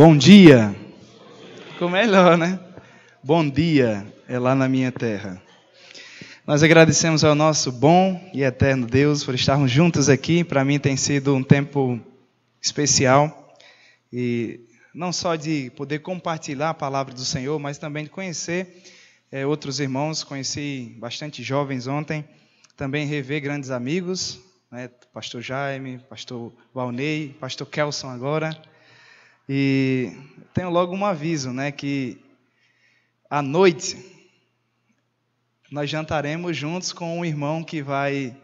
Bom dia. Ficou melhor, né? Bom dia é lá na minha terra. Nós agradecemos ao nosso bom e eterno Deus por estarmos juntos aqui. Para mim tem sido um tempo especial. E não só de poder compartilhar a palavra do Senhor, mas também de conhecer outros irmãos. Conheci bastante jovens ontem. Também rever grandes amigos, né? Pastor Jaime, Pastor Valnei, Pastor Kelson agora. E tenho logo um aviso, né? Que à noite nós jantaremos juntos com um irmão que vai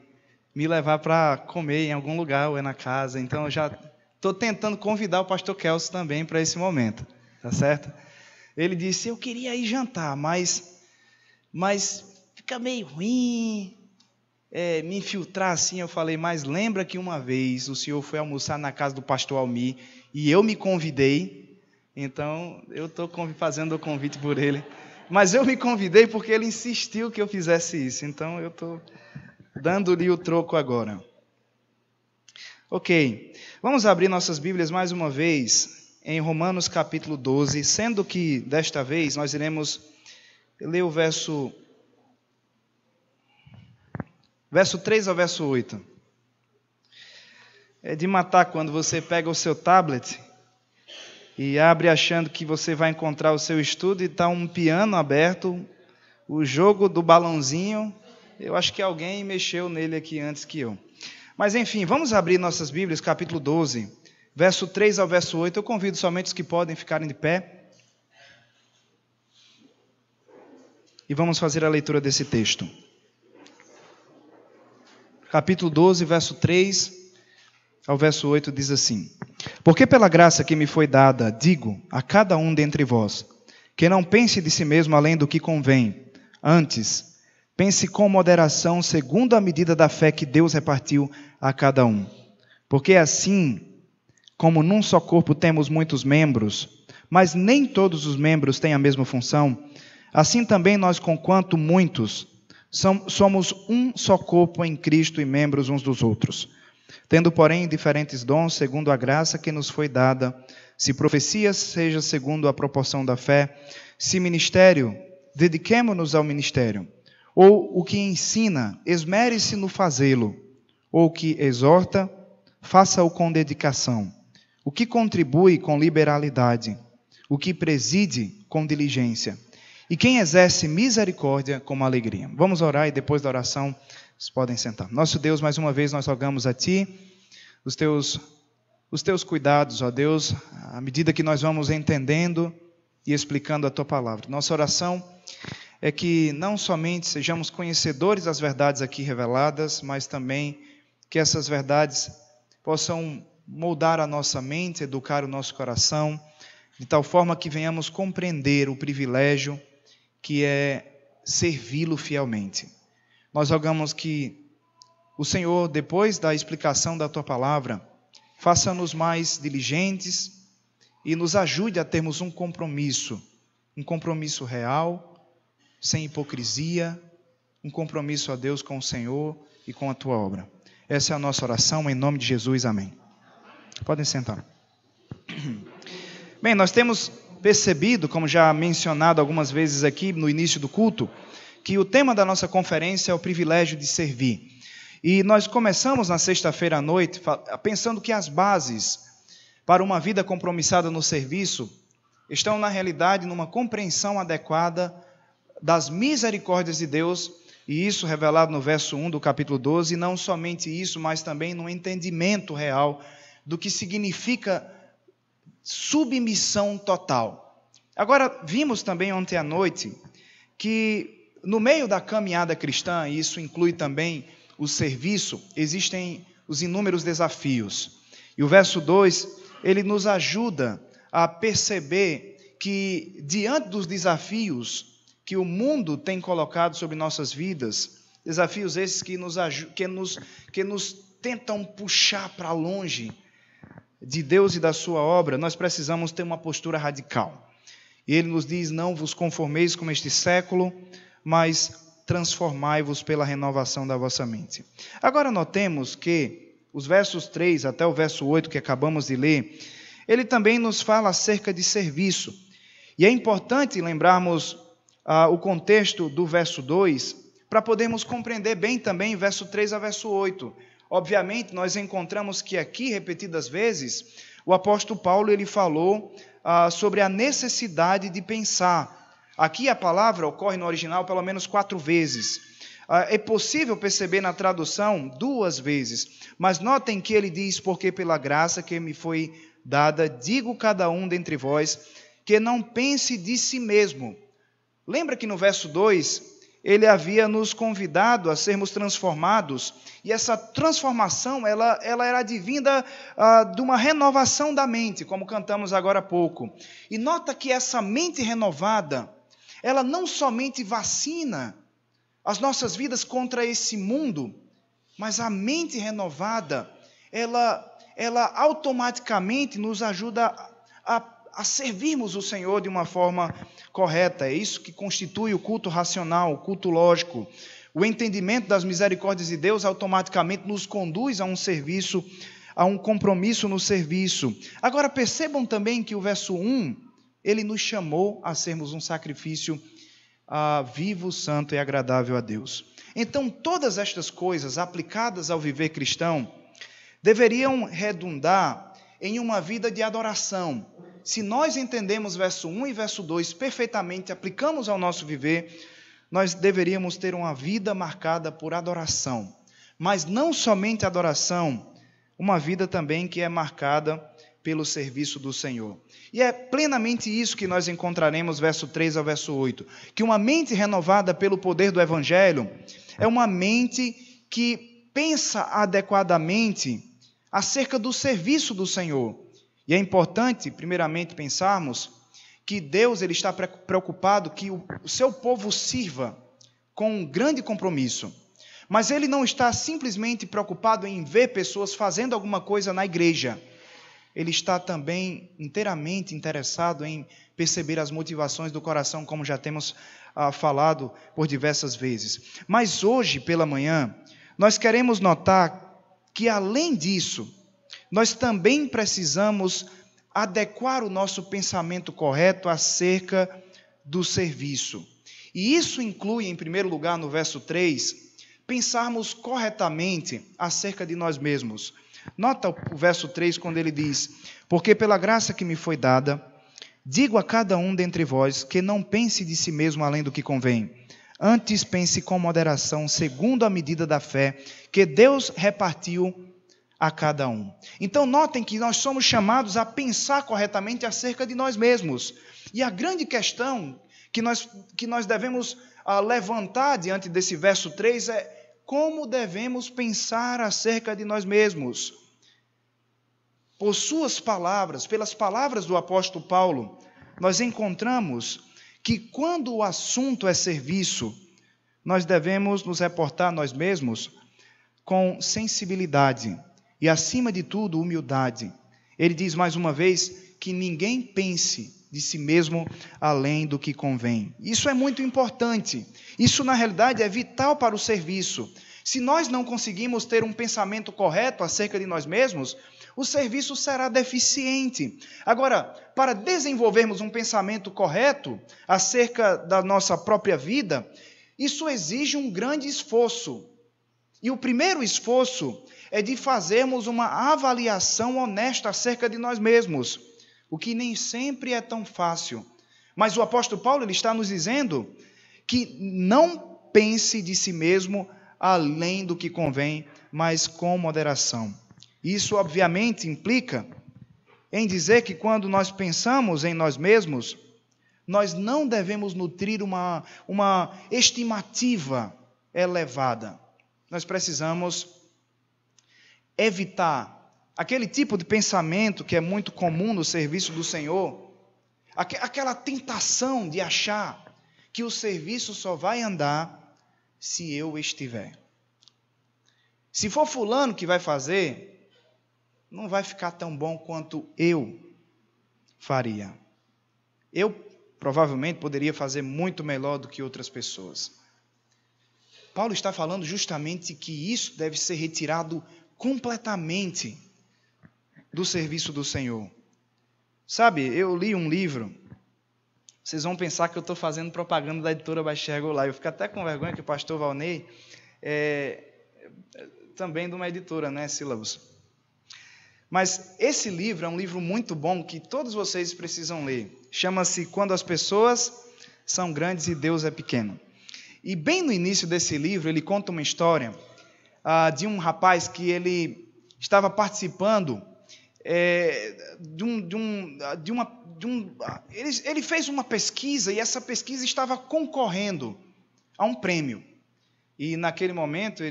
me levar para comer em algum lugar ou é na casa. Então eu já estou tentando convidar o pastor Kelson também para esse momento, tá certo? Ele disse, eu queria ir jantar, mas fica meio ruim me infiltrar assim. Eu falei, mas lembra que uma vez o senhor foi almoçar na casa do pastor Almir e eu me convidei, então eu estou fazendo o convite por ele. Mas eu me convidei porque ele insistiu que eu fizesse isso. Então eu estou dando-lhe o troco agora. Ok. Vamos abrir nossas Bíblias mais uma vez em Romanos capítulo 12. Sendo que desta vez nós iremos ler o verso 3 ao verso 8. É de matar quando você pega o seu tablet e abre achando que você vai encontrar o seu estudo e está um piano aberto, o jogo do balãozinho. Eu acho que alguém mexeu nele aqui antes que eu. Mas enfim, vamos abrir nossas Bíblias, capítulo 12, verso 3 ao verso 8. Eu convido somente os que podem ficarem de pé. E vamos fazer a leitura desse texto. Capítulo 12, verso 3 ao verso 8 diz assim: Porque pela graça que me foi dada, digo a cada um dentre vós, que não pense de si mesmo além do que convém. Antes, pense com moderação, segundo a medida da fé que Deus repartiu a cada um. Porque assim, como num só corpo temos muitos membros, mas nem todos os membros têm a mesma função, assim também nós, conquanto muitos, somos um só corpo em Cristo e membros uns dos outros. Tendo, porém, diferentes dons, segundo a graça que nos foi dada, se profecia, seja segundo a proporção da fé, se ministério, dediquemo-nos ao ministério, ou o que ensina, esmere-se no fazê-lo, ou o que exorta, faça-o com dedicação, o que contribui com liberalidade, o que preside com diligência, e quem exerce misericórdia com alegria. Vamos orar e depois da oração vocês podem sentar. Nosso Deus, mais uma vez nós rogamos a Ti os teus cuidados, ó Deus, à medida que nós vamos entendendo e explicando a Tua palavra. Nossa oração é que não somente sejamos conhecedores das verdades aqui reveladas, mas também que essas verdades possam moldar a nossa mente, educar o nosso coração, de tal forma que venhamos compreender o privilégio que é servi-lo fielmente. Nós rogamos que o Senhor, depois da explicação da Tua palavra, faça-nos mais diligentes e nos ajude a termos um compromisso real, sem hipocrisia, um compromisso a Deus com o Senhor e com a Tua obra. Essa é a nossa oração, em nome de Jesus, amém. Podem sentar. Bem, nós temos percebido, como já mencionado algumas vezes aqui no início do culto, que o tema da nossa conferência é o privilégio de servir. E nós começamos na sexta-feira à noite pensando que as bases para uma vida compromissada no serviço estão, na realidade, numa compreensão adequada das misericórdias de Deus, e isso revelado no verso 1 do capítulo 12, e não somente isso, mas também no entendimento real do que significa submissão total. Agora, vimos também ontem à noite que no meio da caminhada cristã, e isso inclui também o serviço, existem os inúmeros desafios. E o verso 2, ele nos ajuda a perceber que, diante dos desafios que o mundo tem colocado sobre nossas vidas, desafios esses que nos tentam puxar para longe de Deus e da sua obra, nós precisamos ter uma postura radical. E ele nos diz, não vos conformeis com este século, mas transformai-vos pela renovação da vossa mente. Agora notemos que os versos 3 até o verso 8 que acabamos de ler, ele também nos fala acerca de serviço. E é importante lembrarmos o contexto do verso 2, para podermos compreender bem também verso 3 a verso 8. Obviamente, nós encontramos que aqui, repetidas vezes, o apóstolo Paulo ele falou sobre a necessidade de pensar. Aqui a palavra ocorre no original pelo menos 4 vezes. É possível perceber na tradução 2 vezes, mas notem que ele diz, porque pela graça que me foi dada, digo cada um dentre vós, que não pense de si mesmo. Lembra que no verso 2, ele havia nos convidado a sermos transformados, e essa transformação, ela era advinda de uma renovação da mente, como cantamos agora há pouco. E nota que essa mente renovada, ela não somente vacina as nossas vidas contra esse mundo, mas a mente renovada, ela automaticamente nos ajuda a servirmos o Senhor de uma forma correta. É isso que constitui o culto racional, o culto lógico. O entendimento das misericórdias de Deus automaticamente nos conduz a um serviço, a um compromisso no serviço. Agora percebam também que o verso 1, ele nos chamou a sermos um sacrifício vivo, santo e agradável a Deus. Então todas estas coisas aplicadas ao viver cristão deveriam redundar em uma vida de adoração. Se nós entendemos verso 1 e verso 2 perfeitamente, aplicamos ao nosso viver, nós deveríamos ter uma vida marcada por adoração. Mas não somente adoração, uma vida também que é marcada pelo serviço do Senhor. E é plenamente isso que nós encontraremos, verso 3 ao verso 8. Que uma mente renovada pelo poder do Evangelho é uma mente que pensa adequadamente acerca do serviço do Senhor. E é importante, primeiramente, pensarmos que Deus ele está preocupado que o seu povo sirva com um grande compromisso. Mas Ele não está simplesmente preocupado em ver pessoas fazendo alguma coisa na igreja. Ele está também inteiramente interessado em perceber as motivações do coração, como já temos falado por diversas vezes. Mas hoje, pela manhã, nós queremos notar que, além disso, nós também precisamos adequar o nosso pensamento correto acerca do serviço. E isso inclui, em primeiro lugar, no verso 3, pensarmos corretamente acerca de nós mesmos. Nota o verso 3 quando ele diz: porque pela graça que me foi dada, digo a cada um dentre vós que não pense de si mesmo além do que convém. Antes pense com moderação, segundo a medida da fé que Deus repartiu a cada um. Então notem que nós somos chamados a pensar corretamente acerca de nós mesmos. E a grande questão que nós devemos levantar diante desse verso 3 é: como devemos pensar acerca de nós mesmos? Por suas palavras, pelas palavras do apóstolo Paulo, nós encontramos que quando o assunto é serviço, nós devemos nos reportar a nós mesmos com sensibilidade e, acima de tudo, humildade. Ele diz mais uma vez que ninguém pense de si mesmo além do que convém. Isso é muito importante. Isso, na realidade, é vital para o serviço. Se nós não conseguimos ter um pensamento correto acerca de nós mesmos, o serviço será deficiente. Agora, para desenvolvermos um pensamento correto acerca da nossa própria vida, isso exige um grande esforço. E o primeiro esforço é de fazermos uma avaliação honesta acerca de nós mesmos, o que nem sempre é tão fácil. Mas o apóstolo Paulo ele está nos dizendo que não pense de si mesmo além do que convém, mas com moderação. Isso, obviamente, implica em dizer que quando nós pensamos em nós mesmos, nós não devemos nutrir uma estimativa elevada. Nós precisamos evitar aquele tipo de pensamento que é muito comum no serviço do Senhor, aquela tentação de achar que o serviço só vai andar se eu estiver. Se for fulano que vai fazer, não vai ficar tão bom quanto eu faria. Eu provavelmente poderia fazer muito melhor do que outras pessoas. Paulo está falando justamente que isso deve ser retirado completamente do serviço do Senhor. Sabe, eu li um livro, vocês vão pensar que eu estou fazendo propaganda da editora Baixar Goulart. Eu fico até com vergonha que o pastor Valnei também de uma editora, né, Sílabos. Mas esse livro é um livro muito bom que todos vocês precisam ler. Chama-se Quando as Pessoas São Grandes e Deus é Pequeno. E bem no início desse livro, ele conta uma história de um rapaz que ele estava participando ele fez uma pesquisa e essa pesquisa estava concorrendo a um prêmio. E naquele momento,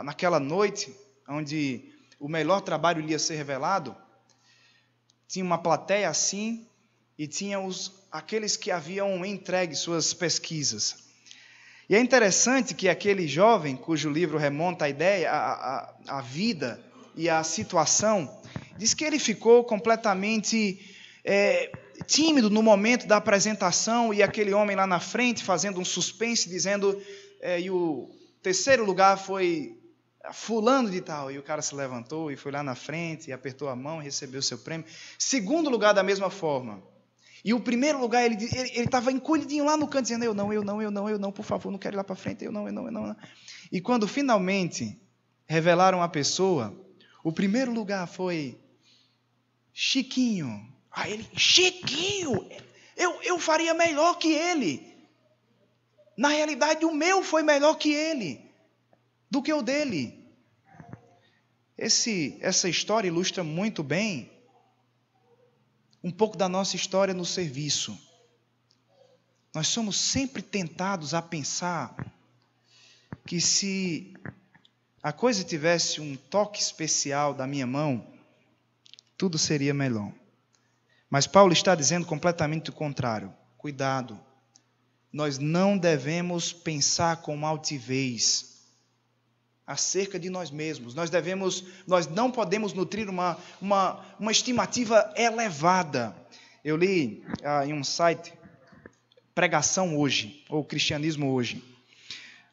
naquela noite, onde o melhor trabalho lhe ia ser revelado, tinha uma plateia assim e tinha aqueles que haviam entregue suas pesquisas. E é interessante que aquele jovem, cujo livro remonta a ideia, a vida e a situação, diz que ele ficou completamente tímido no momento da apresentação, e aquele homem lá na frente fazendo um suspense, dizendo, e o terceiro lugar foi fulano de tal, e o cara se levantou e foi lá na frente, e apertou a mão e recebeu o seu prêmio. Segundo lugar da mesma forma. E o primeiro lugar, ele estava encolhidinho lá no canto, dizendo, eu não, por favor, não quero ir lá para frente, eu não. E quando finalmente revelaram a pessoa, o primeiro lugar foi Chiquinho. Aí ele, Chiquinho, eu faria melhor que ele. Na realidade, o meu foi melhor que ele, do que o dele. Essa história ilustra muito bem um pouco da nossa história no serviço. Nós somos sempre tentados a pensar que se a coisa tivesse um toque especial da minha mão, tudo seria melhor. Mas Paulo está dizendo completamente o contrário. Cuidado. Nós não devemos pensar com altivez acerca de nós mesmos. Nós não podemos nutrir uma estimativa elevada. Eu li em um site, Pregação Hoje, ou Cristianismo Hoje,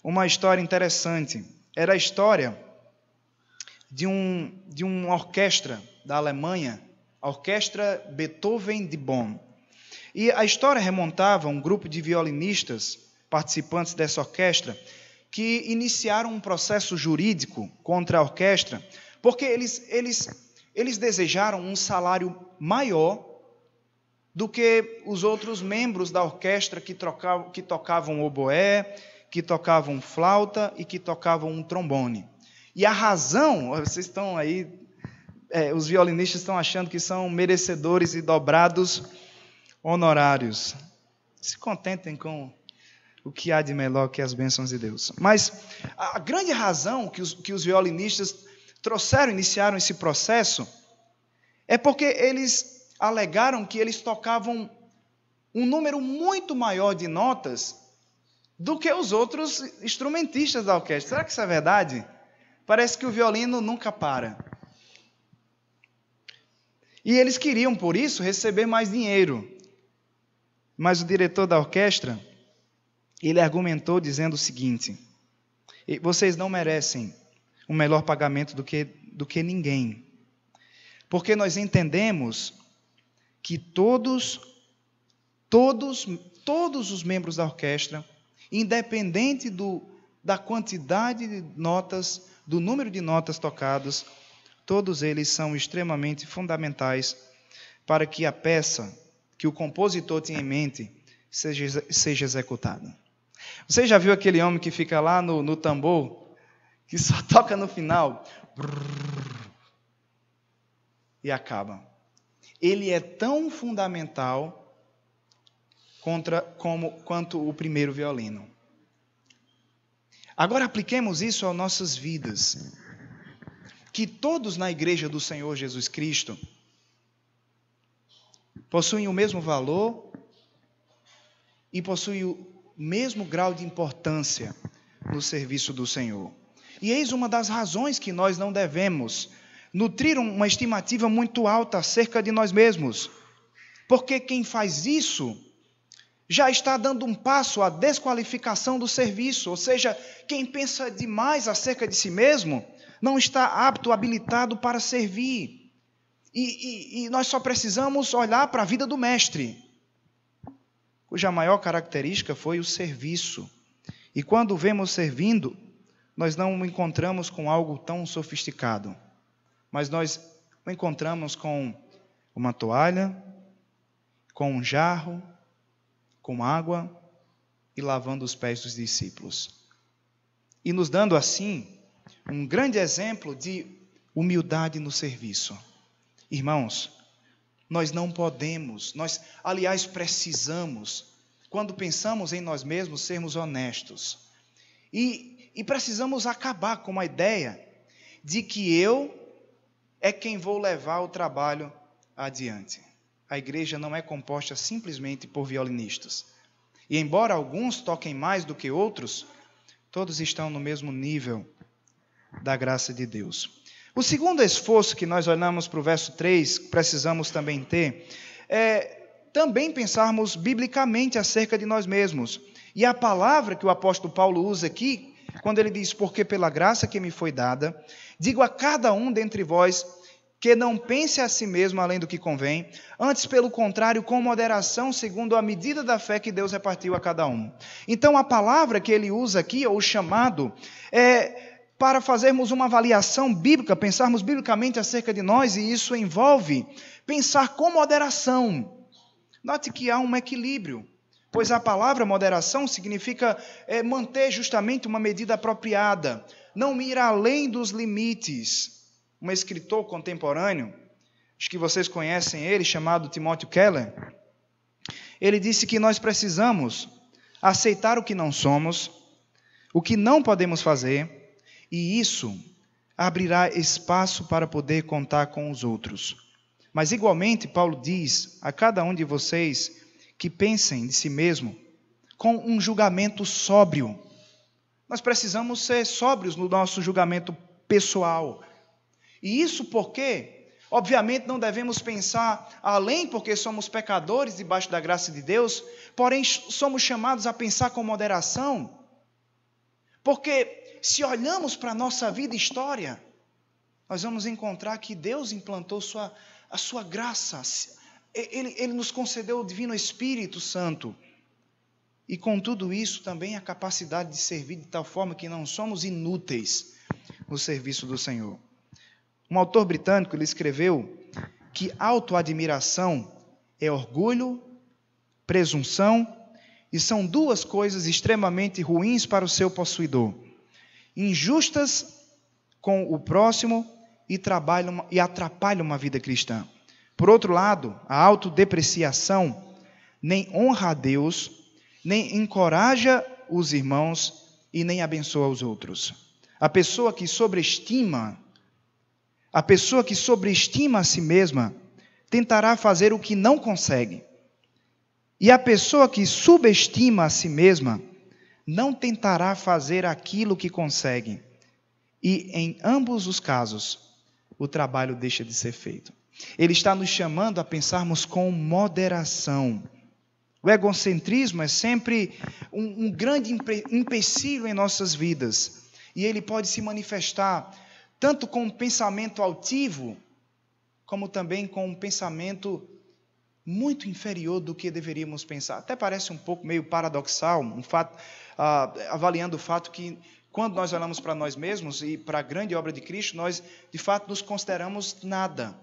uma história interessante. Era a história de uma orquestra da Alemanha, a Orquestra Beethoven de Bonn. E a história remontava a um grupo de violinistas, participantes dessa orquestra, que iniciaram um processo jurídico contra a orquestra, porque eles desejaram um salário maior do que os outros membros da orquestra que tocavam oboé, que tocavam flauta e que tocavam um trombone. E a razão, vocês estão aí, os violinistas estão achando que são merecedores e dobrados honorários. Se contentem com o que há de melhor que as bênçãos de Deus. Mas a grande razão que os violinistas iniciaram esse processo, é porque eles alegaram que eles tocavam um número muito maior de notas do que os outros instrumentistas da orquestra. Será que isso é verdade? Parece que o violino nunca para. E eles queriam, por isso, receber mais dinheiro. Mas o diretor da orquestra, ele argumentou dizendo o seguinte: vocês não merecem um melhor pagamento do que ninguém. Porque nós entendemos que todos os membros da orquestra, independente da quantidade de notas, do número de notas tocadas, todos eles são extremamente fundamentais para que a peça que o compositor tinha em mente seja executada. Você já viu aquele homem que fica lá no tambor, que só toca no final, e acaba? Ele é tão fundamental quanto o primeiro violino. Agora apliquemos isso às nossas vidas. Que todos na igreja do Senhor Jesus Cristo possuem o mesmo valor e possuem o mesmo grau de importância no serviço do Senhor. E eis uma das razões que nós não devemos nutrir uma estimativa muito alta acerca de nós mesmos. Porque quem faz isso já está dando um passo à desqualificação do serviço. Ou seja, quem pensa demais acerca de si mesmo não está apto, habilitado para servir. E nós só precisamos olhar para a vida do mestre, cuja maior característica foi o serviço. E quando vemos servindo, nós não o encontramos com algo tão sofisticado, mas nós o encontramos com uma toalha, com um jarro, com água e lavando os pés dos discípulos. E nos dando assim um grande exemplo de humildade no serviço. Irmãos, nós não podemos, nós, aliás, precisamos, quando pensamos em nós mesmos, sermos honestos. E precisamos acabar com a ideia de que eu é quem vou levar o trabalho adiante. A igreja não é composta simplesmente por violinistas. E embora alguns toquem mais do que outros, todos estão no mesmo nível da graça de Deus. O segundo esforço que nós olhamos para o verso 3, precisamos também ter, é também pensarmos biblicamente acerca de nós mesmos. E a palavra que o apóstolo Paulo usa aqui, quando ele diz, porque pela graça que me foi dada, digo a cada um dentre vós, que não pense a si mesmo além do que convém, antes, pelo contrário, com moderação, segundo a medida da fé que Deus repartiu a cada um. Então, a palavra que ele usa aqui, ou o chamado, é para fazermos uma avaliação bíblica, pensarmos biblicamente acerca de nós, e isso envolve pensar com moderação. Note que há um equilíbrio, pois a palavra moderação significa manter justamente uma medida apropriada, não ir além dos limites. Um escritor contemporâneo, acho que vocês conhecem ele, chamado Timothy Keller, ele disse que nós precisamos aceitar o que não somos, o que não podemos fazer, e isso abrirá espaço para poder contar com os outros. Mas igualmente, Paulo diz a cada um de vocês que pensem de si mesmo com um julgamento sóbrio. Nós precisamos ser sóbrios no nosso julgamento pessoal. E isso porque, obviamente, não devemos pensar além porque somos pecadores debaixo da graça de Deus, porém somos chamados a pensar com moderação. Porque se olhamos para a nossa vida e história, nós vamos encontrar que Deus implantou a sua graça. Ele nos concedeu o Divino Espírito Santo. E com tudo isso também a capacidade de servir de tal forma que não somos inúteis no serviço do Senhor. Um autor britânico, ele escreveu que autoadmiração é orgulho, presunção, e são duas coisas extremamente ruins para o seu possuidor. Injustas com o próximo e atrapalham uma vida cristã. Por outro lado, a autodepreciação nem honra a Deus, nem encoraja os irmãos e nem abençoa os outros. A pessoa que sobreestima a si mesma tentará fazer o que não consegue. E a pessoa que subestima a si mesma não tentará fazer aquilo que consegue. E em ambos os casos, o trabalho deixa de ser feito. Ele está nos chamando a pensarmos com moderação. O egocentrismo é sempre um grande empecilho em nossas vidas. E ele pode se manifestar tanto com um pensamento altivo, como também com um pensamento muito inferior do que deveríamos pensar. Até parece um pouco meio paradoxal, avaliando o fato que, quando nós olhamos para nós mesmos e para a grande obra de Cristo, nós, de fato, nos consideramos nada.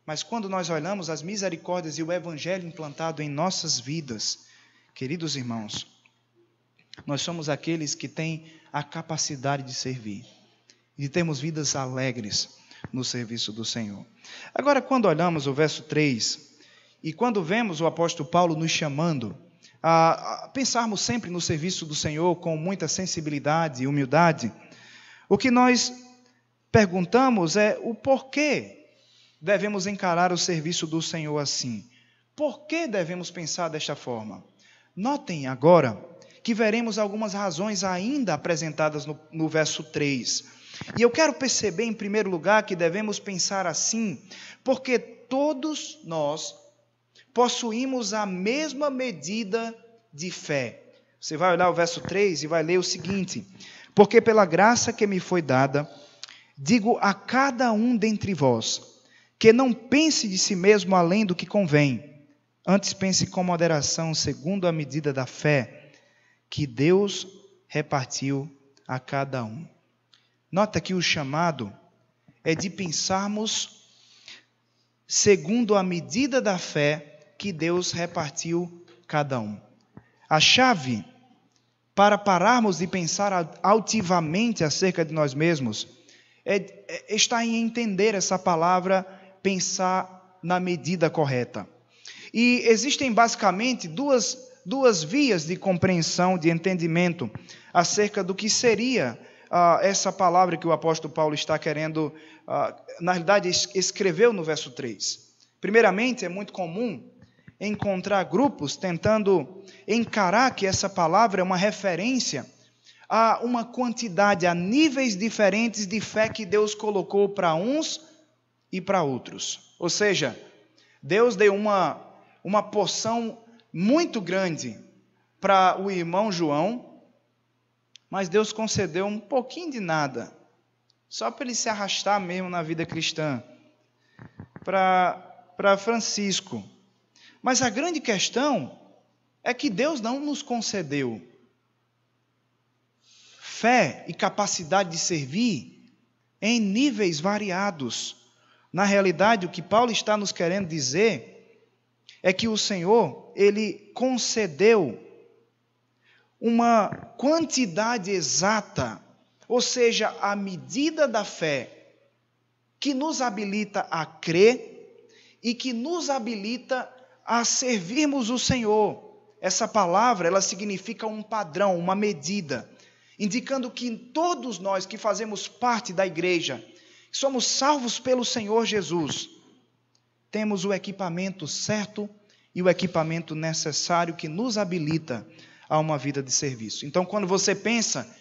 Mas quando nós olhamos as misericórdias e o Evangelho implantado em nossas vidas, queridos irmãos, nós somos aqueles que têm a capacidade de servir. E termos vidas alegres no serviço do Senhor. Agora, quando olhamos o verso 3, e quando vemos o apóstolo Paulo nos chamando a pensarmos sempre no serviço do Senhor com muita sensibilidade e humildade, o que nós perguntamos é o porquê devemos encarar o serviço do Senhor assim. Por que devemos pensar desta forma? Notem agora que veremos algumas razões ainda apresentadas no verso 3. E eu quero perceber, em primeiro lugar, que devemos pensar assim, porque todos nós possuímos a mesma medida de fé. Você vai olhar o verso 3 e vai ler o seguinte: porque pela graça que me foi dada, digo a cada um dentre vós, que não pense de si mesmo além do que convém. Antes pense com moderação, segundo a medida da fé que Deus repartiu a cada um. Nota que o chamado é de pensarmos segundo a medida da fé que Deus repartiu cada um. A chave para pararmos de pensar altivamente acerca de nós mesmos está em entender essa palavra, pensar na medida correta. E existem basicamente duas vias de compreensão, de entendimento acerca do que seria essa palavra que o apóstolo Paulo está querendo, na realidade, escreveu no verso 3. Primeiramente, é muito comum encontrar grupos tentando encarar que essa palavra é uma referência a uma quantidade, a níveis diferentes de fé que Deus colocou para uns e para outros. Ou seja, Deus deu uma porção muito grande para o irmão João, mas Deus concedeu um pouquinho de nada, só para ele se arrastar mesmo na vida cristã, para Francisco. Mas a grande questão é que Deus não nos concedeu fé e capacidade de servir em níveis variados. Na realidade, o que Paulo está nos querendo dizer é que o Senhor, Ele concedeu uma quantidade exata, ou seja, a medida da fé que nos habilita a crer e que nos habilita a servirmos o Senhor. Essa palavra, ela significa um padrão, uma medida, indicando que todos nós que fazemos parte da igreja, que somos salvos pelo Senhor Jesus, temos o equipamento certo e o equipamento necessário que nos habilita a uma vida de serviço. Então, quando você pensa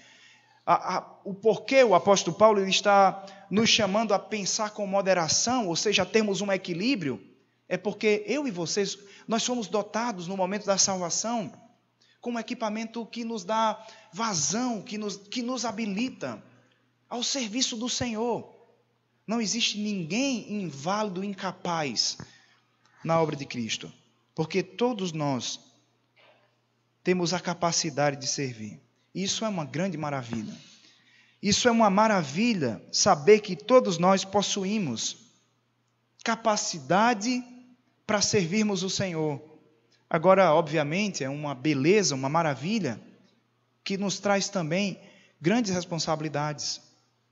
o porquê o apóstolo Paulo ele está nos chamando a pensar com moderação, ou seja, a termos um equilíbrio, é porque eu e vocês, nós somos dotados no momento da salvação com um equipamento que nos dá vazão, que nos habilita ao serviço do Senhor. Não existe ninguém inválido, incapaz na obra de Cristo, porque todos nós temos a capacidade de servir. Isso é uma grande maravilha. Isso é uma maravilha saber que todos nós possuímos capacidade para servirmos o Senhor. Agora, obviamente, é uma beleza, uma maravilha que nos traz também grandes responsabilidades.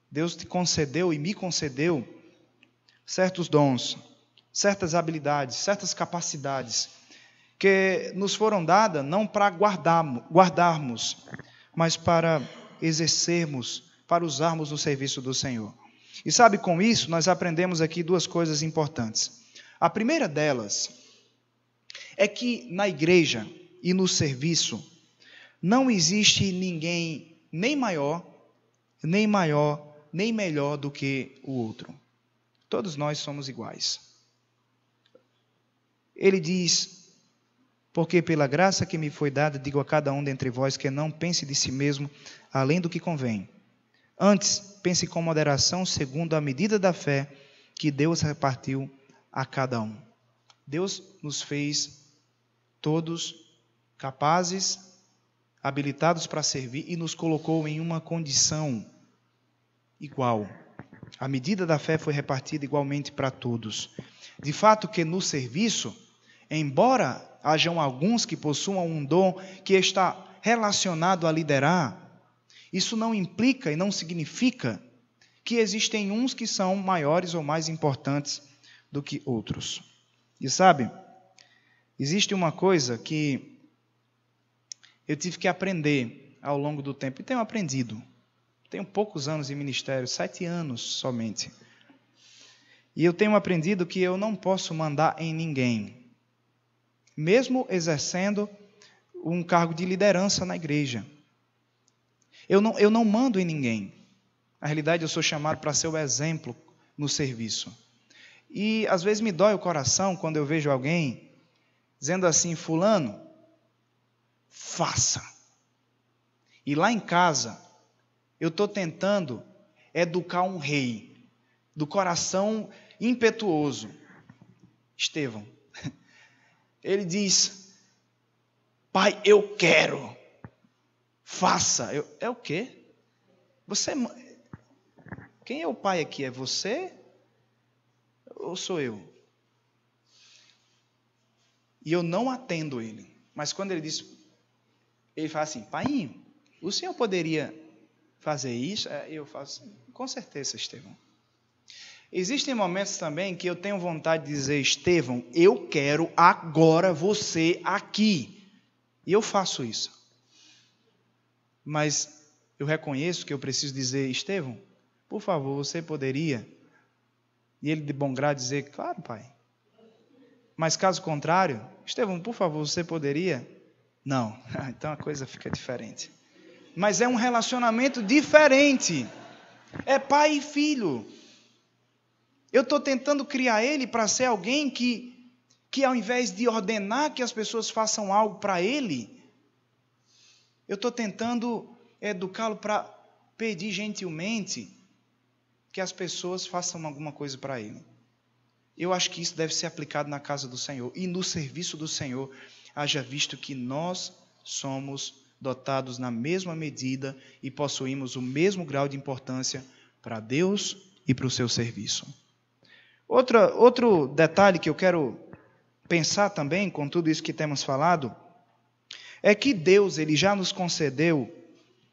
Deus te concedeu e me concedeu certos dons, certas habilidades, certas capacidades que nos foram dadas não para guardarmos, mas para exercermos, para usarmos no serviço do Senhor. E sabe, com isso, nós aprendemos aqui duas coisas importantes. A primeira delas é que na igreja e no serviço não existe ninguém nem maior, nem melhor do que o outro. Todos nós somos iguais. Ele diz: porque pela graça que me foi dada, digo a cada um dentre vós que não pense de si mesmo além do que convém. Antes, pense com moderação, segundo a medida da fé que Deus repartiu a cada um. Deus nos fez todos capazes, habilitados para servir e nos colocou em uma condição igual. A medida da fé foi repartida igualmente para todos. De fato que no serviço, embora hajam alguns que possuam um dom que está relacionado a liderar, isso não implica e não significa que existem uns que são maiores ou mais importantes do que outros. E sabe, existe uma coisa que eu tive que aprender ao longo do tempo, e tenho aprendido. Tenho poucos anos de ministério, 7 anos somente. E eu tenho aprendido que eu não posso mandar em ninguém, mesmo exercendo um cargo de liderança na igreja. Eu não mando em ninguém. Na realidade, eu sou chamado para ser o exemplo no serviço. E às vezes me dói o coração quando eu vejo alguém dizendo assim: fulano, faça. E lá em casa, eu estou tentando educar um rei, do coração impetuoso. Estevão. Ele diz: Pai, eu quero. Faça. É o quê? Você... Quem é o pai aqui? É você ou sou eu? E eu não atendo ele. Mas quando ele diz, ele fala assim: Painho, o senhor poderia fazer isso? Eu faço assim: com certeza, Estevão. Existem momentos também que eu tenho vontade de dizer: Estevão, eu quero agora você aqui. E eu faço isso. Mas eu reconheço que eu preciso dizer: Estevão, por favor, você poderia? E ele de bom grado dizer: claro, pai. Mas caso contrário, Estevão, por favor, você poderia? Não. Então a coisa fica diferente. Mas é um relacionamento diferente. É pai e filho. Eu estou tentando criar ele para ser alguém que ao invés de ordenar que as pessoas façam algo para ele, eu estou tentando educá-lo para pedir gentilmente que as pessoas façam alguma coisa para ele. Eu acho que isso deve ser aplicado na casa do Senhor e no serviço do Senhor, haja visto que nós somos dotados na mesma medida e possuímos o mesmo grau de importância para Deus e para o seu serviço. Outro detalhe que eu quero pensar também, com tudo isso que temos falado, é que Deus ele já nos concedeu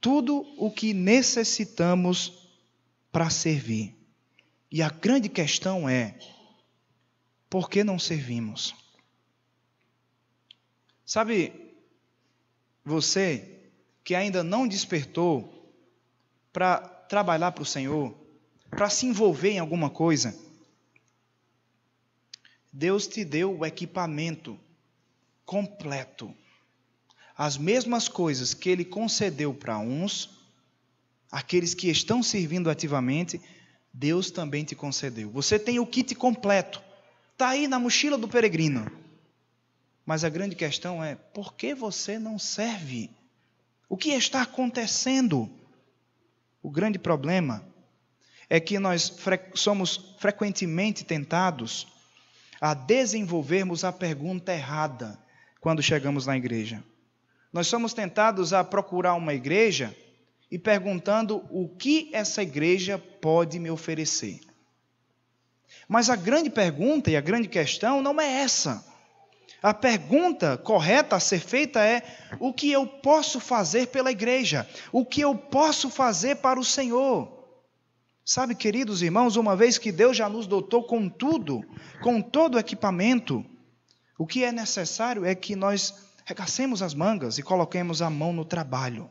tudo o que necessitamos para servir. E a grande questão é: por que não servimos? Sabe, você que ainda não despertou para trabalhar para o Senhor, para se envolver em alguma coisa, Deus te deu o equipamento completo. As mesmas coisas que Ele concedeu para uns, aqueles que estão servindo ativamente, Deus também te concedeu. Você tem o kit completo. Está aí na mochila do peregrino. Mas a grande questão é: por que você não serve? O que está acontecendo? O grande problema é que nós somos frequentemente tentados a desenvolvermos a pergunta errada quando chegamos na igreja. Nós somos tentados a procurar uma igreja e perguntando o que essa igreja pode me oferecer. Mas a grande pergunta e a grande questão não é essa. A pergunta correta a ser feita é: o que eu posso fazer pela igreja? O que eu posso fazer para o Senhor? Sabe, queridos irmãos, uma vez que Deus já nos dotou com tudo, com todo o equipamento, o que é necessário é que nós regacemos as mangas e coloquemos a mão no trabalho.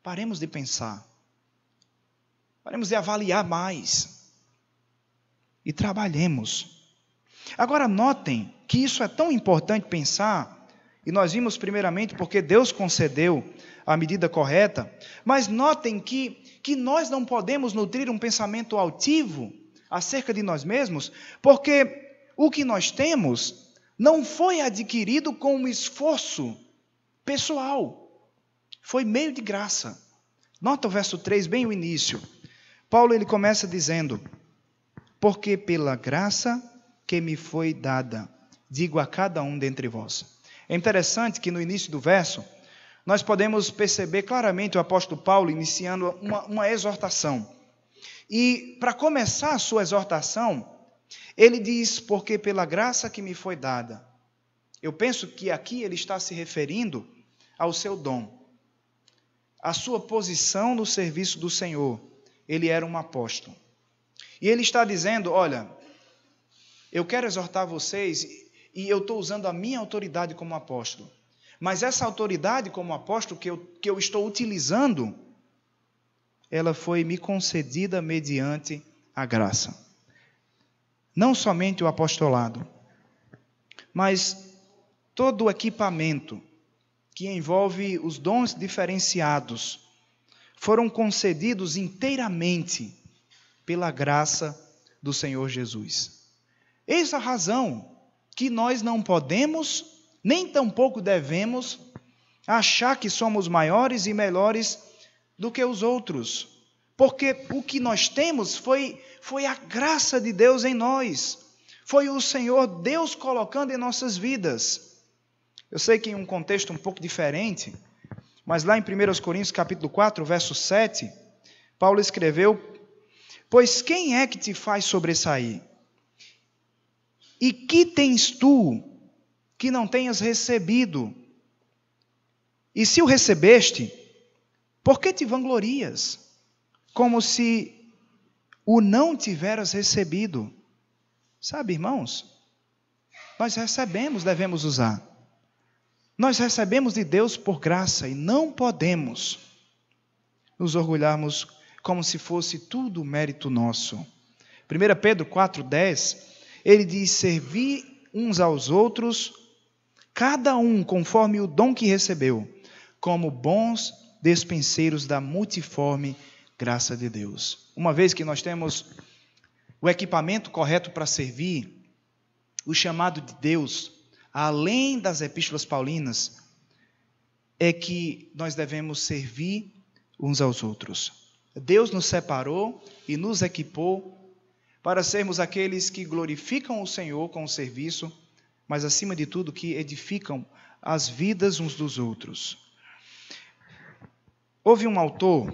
Paremos de pensar. Paremos de avaliar mais. E trabalhemos. Agora notem que isso é tão importante pensar, e nós vimos primeiramente porque Deus concedeu a medida correta, mas notem que nós não podemos nutrir um pensamento altivo acerca de nós mesmos, porque o que nós temos não foi adquirido com um esforço pessoal, foi meio de graça. Nota o verso 3, bem o início. Paulo ele começa dizendo: porque pela graça que me foi dada, digo a cada um dentre vós. É interessante que no início do verso, nós podemos perceber claramente o apóstolo Paulo iniciando uma exortação. E para começar a sua exortação, ele diz: porque pela graça que me foi dada. Eu penso que aqui ele está se referindo ao seu dom, a sua posição no serviço do Senhor. Ele era um apóstolo. E ele está dizendo: olha, eu quero exortar vocês e eu estou usando a minha autoridade como apóstolo. Mas essa autoridade como apóstolo que eu estou utilizando, ela foi me concedida mediante a graça. Não somente o apostolado, mas todo o equipamento que envolve os dons diferenciados foram concedidos inteiramente pela graça do Senhor Jesus. Eis a razão que nós não podemos, nem tampouco devemos, achar que somos maiores e melhores do que os outros. Porque o que nós temos foi foi a graça de Deus em nós. Foi o Senhor Deus colocando em nossas vidas. Eu sei que em um contexto um pouco diferente, mas lá em 1 Coríntios capítulo 4, verso 7, Paulo escreveu: pois quem é que te faz sobressair? E que tens tu que não tenhas recebido? E se o recebeste, por que te vanglorias? Como se o não tiveras recebido. Sabe, irmãos, nós recebemos, devemos usar. Nós recebemos de Deus por graça e não podemos nos orgulharmos como se fosse tudo mérito nosso. 1 Pedro 4,10, ele diz: servi uns aos outros, cada um conforme o dom que recebeu, como bons despenseiros da multiforme graça de Deus. Uma vez que nós temos o equipamento correto para servir, o chamado de Deus, além das epístolas paulinas, é que nós devemos servir uns aos outros. Deus nos separou e nos equipou para sermos aqueles que glorificam o Senhor com o serviço, mas acima de tudo que edificam as vidas uns dos outros. Houve um autor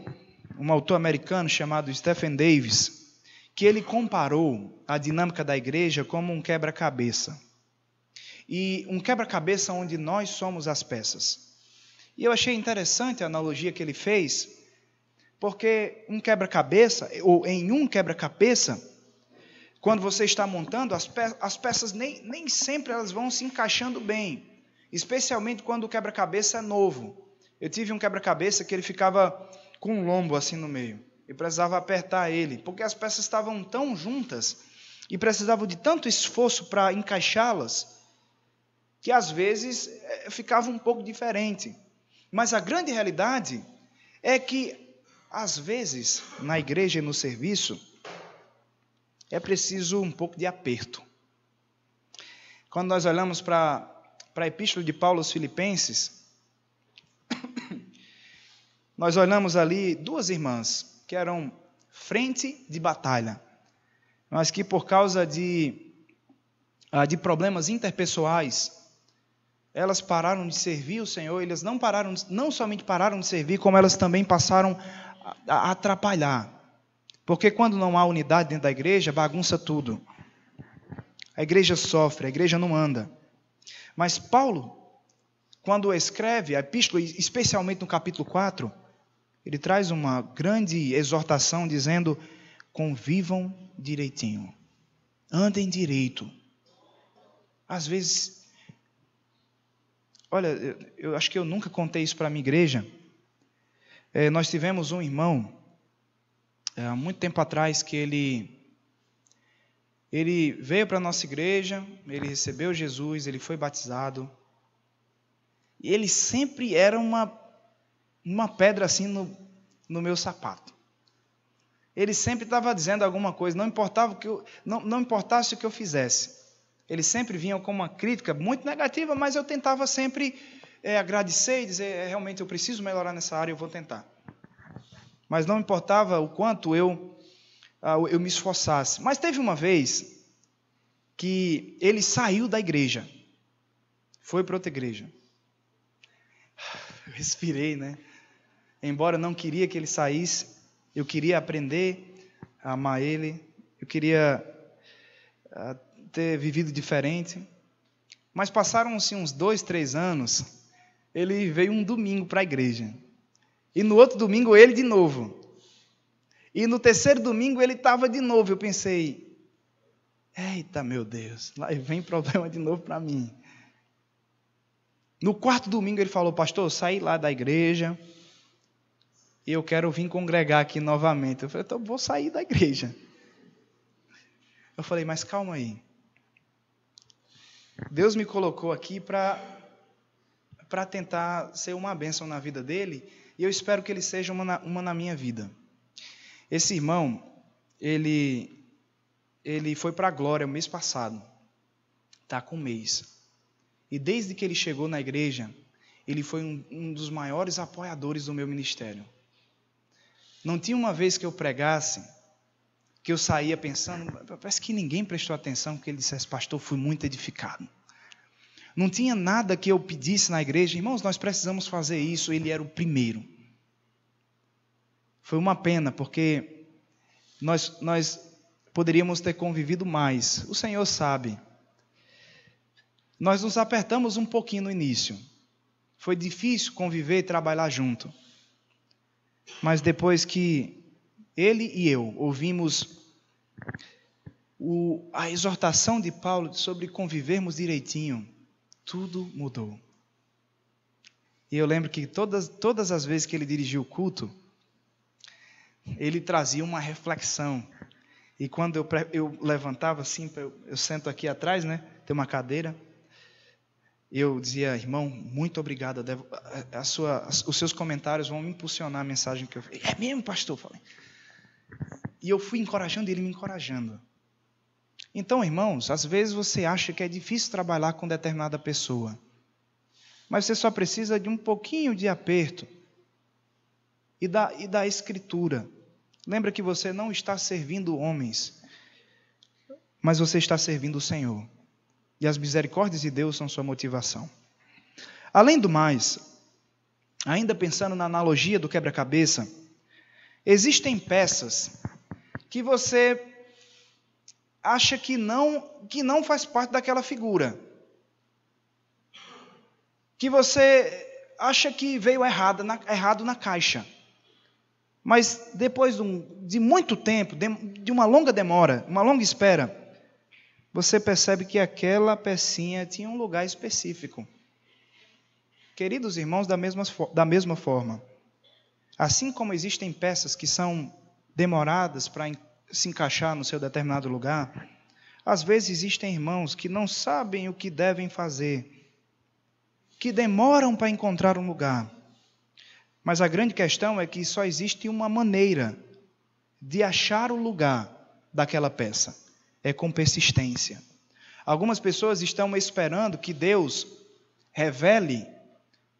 americano chamado Stephen Davis, que ele comparou a dinâmica da igreja como um quebra-cabeça. E um quebra-cabeça onde nós somos as peças. E eu achei interessante a analogia que ele fez, porque em um quebra-cabeça, quando você está montando, as peças nem sempre elas vão se encaixando bem, especialmente quando o quebra-cabeça é novo. Eu tive um quebra-cabeça que ele ficava com um lombo assim no meio. Eu precisava apertar ele, porque as peças estavam tão juntas e precisavam de tanto esforço para encaixá-las, que às vezes ficava um pouco diferente. Mas a grande realidade é que, às vezes, na igreja e no serviço, é preciso um pouco de aperto. Quando nós olhamos para a epístola de Paulo aos Filipenses, nós olhamos ali duas irmãs que eram frente de batalha, mas que por causa de problemas interpessoais, elas pararam de servir o Senhor. Elas não somente pararam de servir, como elas também passaram a atrapalhar. Porque quando não há unidade dentro da igreja, bagunça tudo. A igreja sofre, a igreja não anda. Mas Paulo, quando escreve a epístola, especialmente no capítulo 4, ele traz uma grande exortação dizendo: convivam direitinho, andem direito. Às vezes, olha, eu acho que eu nunca contei isso para a minha igreja. Nós tivemos um irmão, há muito tempo atrás, que ele veio para a nossa igreja, ele recebeu Jesus, ele foi batizado, e ele sempre era uma pedra assim no meu sapato. Ele sempre estava dizendo alguma coisa, não importasse o que eu fizesse. Ele sempre vinha com uma crítica muito negativa, mas eu tentava sempre agradecer e dizer: realmente eu preciso melhorar nessa área, eu vou tentar. Mas não importava o quanto eu me esforçasse. Mas teve uma vez que ele saiu da igreja, foi para outra igreja. Eu respirei, né? Embora eu não queria que ele saísse, eu queria aprender a amar ele, eu queria ter vivido diferente. Mas passaram-se uns 2, 3 anos, ele veio um domingo para a igreja. E no outro domingo ele de novo. E no terceiro domingo ele estava de novo. Eu pensei: eita, meu Deus, lá vem problema de novo para mim. No quarto domingo ele falou: pastor, eu saí lá da igreja e eu quero vir congregar aqui novamente. Eu falei: então vou sair da igreja. Eu falei: mas calma aí. Deus me colocou aqui para tentar ser uma bênção na vida dele, e eu espero que ele seja uma na minha vida. Esse irmão, ele foi para a glória o mês passado. Está com um mês. E desde que ele chegou na igreja, ele foi um dos maiores apoiadores do meu ministério. Não tinha uma vez que eu pregasse que eu saía pensando, parece que ninguém prestou atenção que ele dissesse, pastor, fui muito edificado. Não tinha nada que eu pedisse na igreja, irmãos, nós precisamos fazer isso, ele era o primeiro. Foi uma pena, porque nós poderíamos ter convivido mais, o Senhor sabe. Nós nos apertamos um pouquinho no início, foi difícil conviver e trabalhar junto, mas depois que ele e eu ouvimos a exortação de Paulo sobre convivermos direitinho, tudo mudou. E eu lembro que todas as vezes que ele dirigiu o culto, ele trazia uma reflexão. E quando eu levantava assim, eu sento aqui atrás, né? Tem uma cadeira. Eu dizia, irmão, muito obrigado. Os seus comentários vão me impulsionar a mensagem que eu falei. É mesmo, pastor? Falei. E eu fui encorajando e ele me encorajando. Então, irmãos, às vezes você acha que é difícil trabalhar com determinada pessoa. Mas você só precisa de um pouquinho de aperto. E da escritura. Lembra que você não está servindo homens, mas você está servindo o Senhor. E as misericórdias de Deus são sua motivação. Além do mais, ainda pensando na analogia do quebra-cabeça, existem peças que você acha que não faz parte daquela figura. Que você acha que veio errado na caixa. Mas depois de muito tempo, de uma longa demora, uma longa espera, você percebe que aquela pecinha tinha um lugar específico. Queridos irmãos, da mesma forma, assim como existem peças que são demoradas para se encaixar no seu determinado lugar, às vezes existem irmãos que não sabem o que devem fazer, que demoram para encontrar um lugar. Mas a grande questão é que só existe uma maneira de achar o lugar daquela peça. É com persistência. Algumas pessoas estão esperando que Deus revele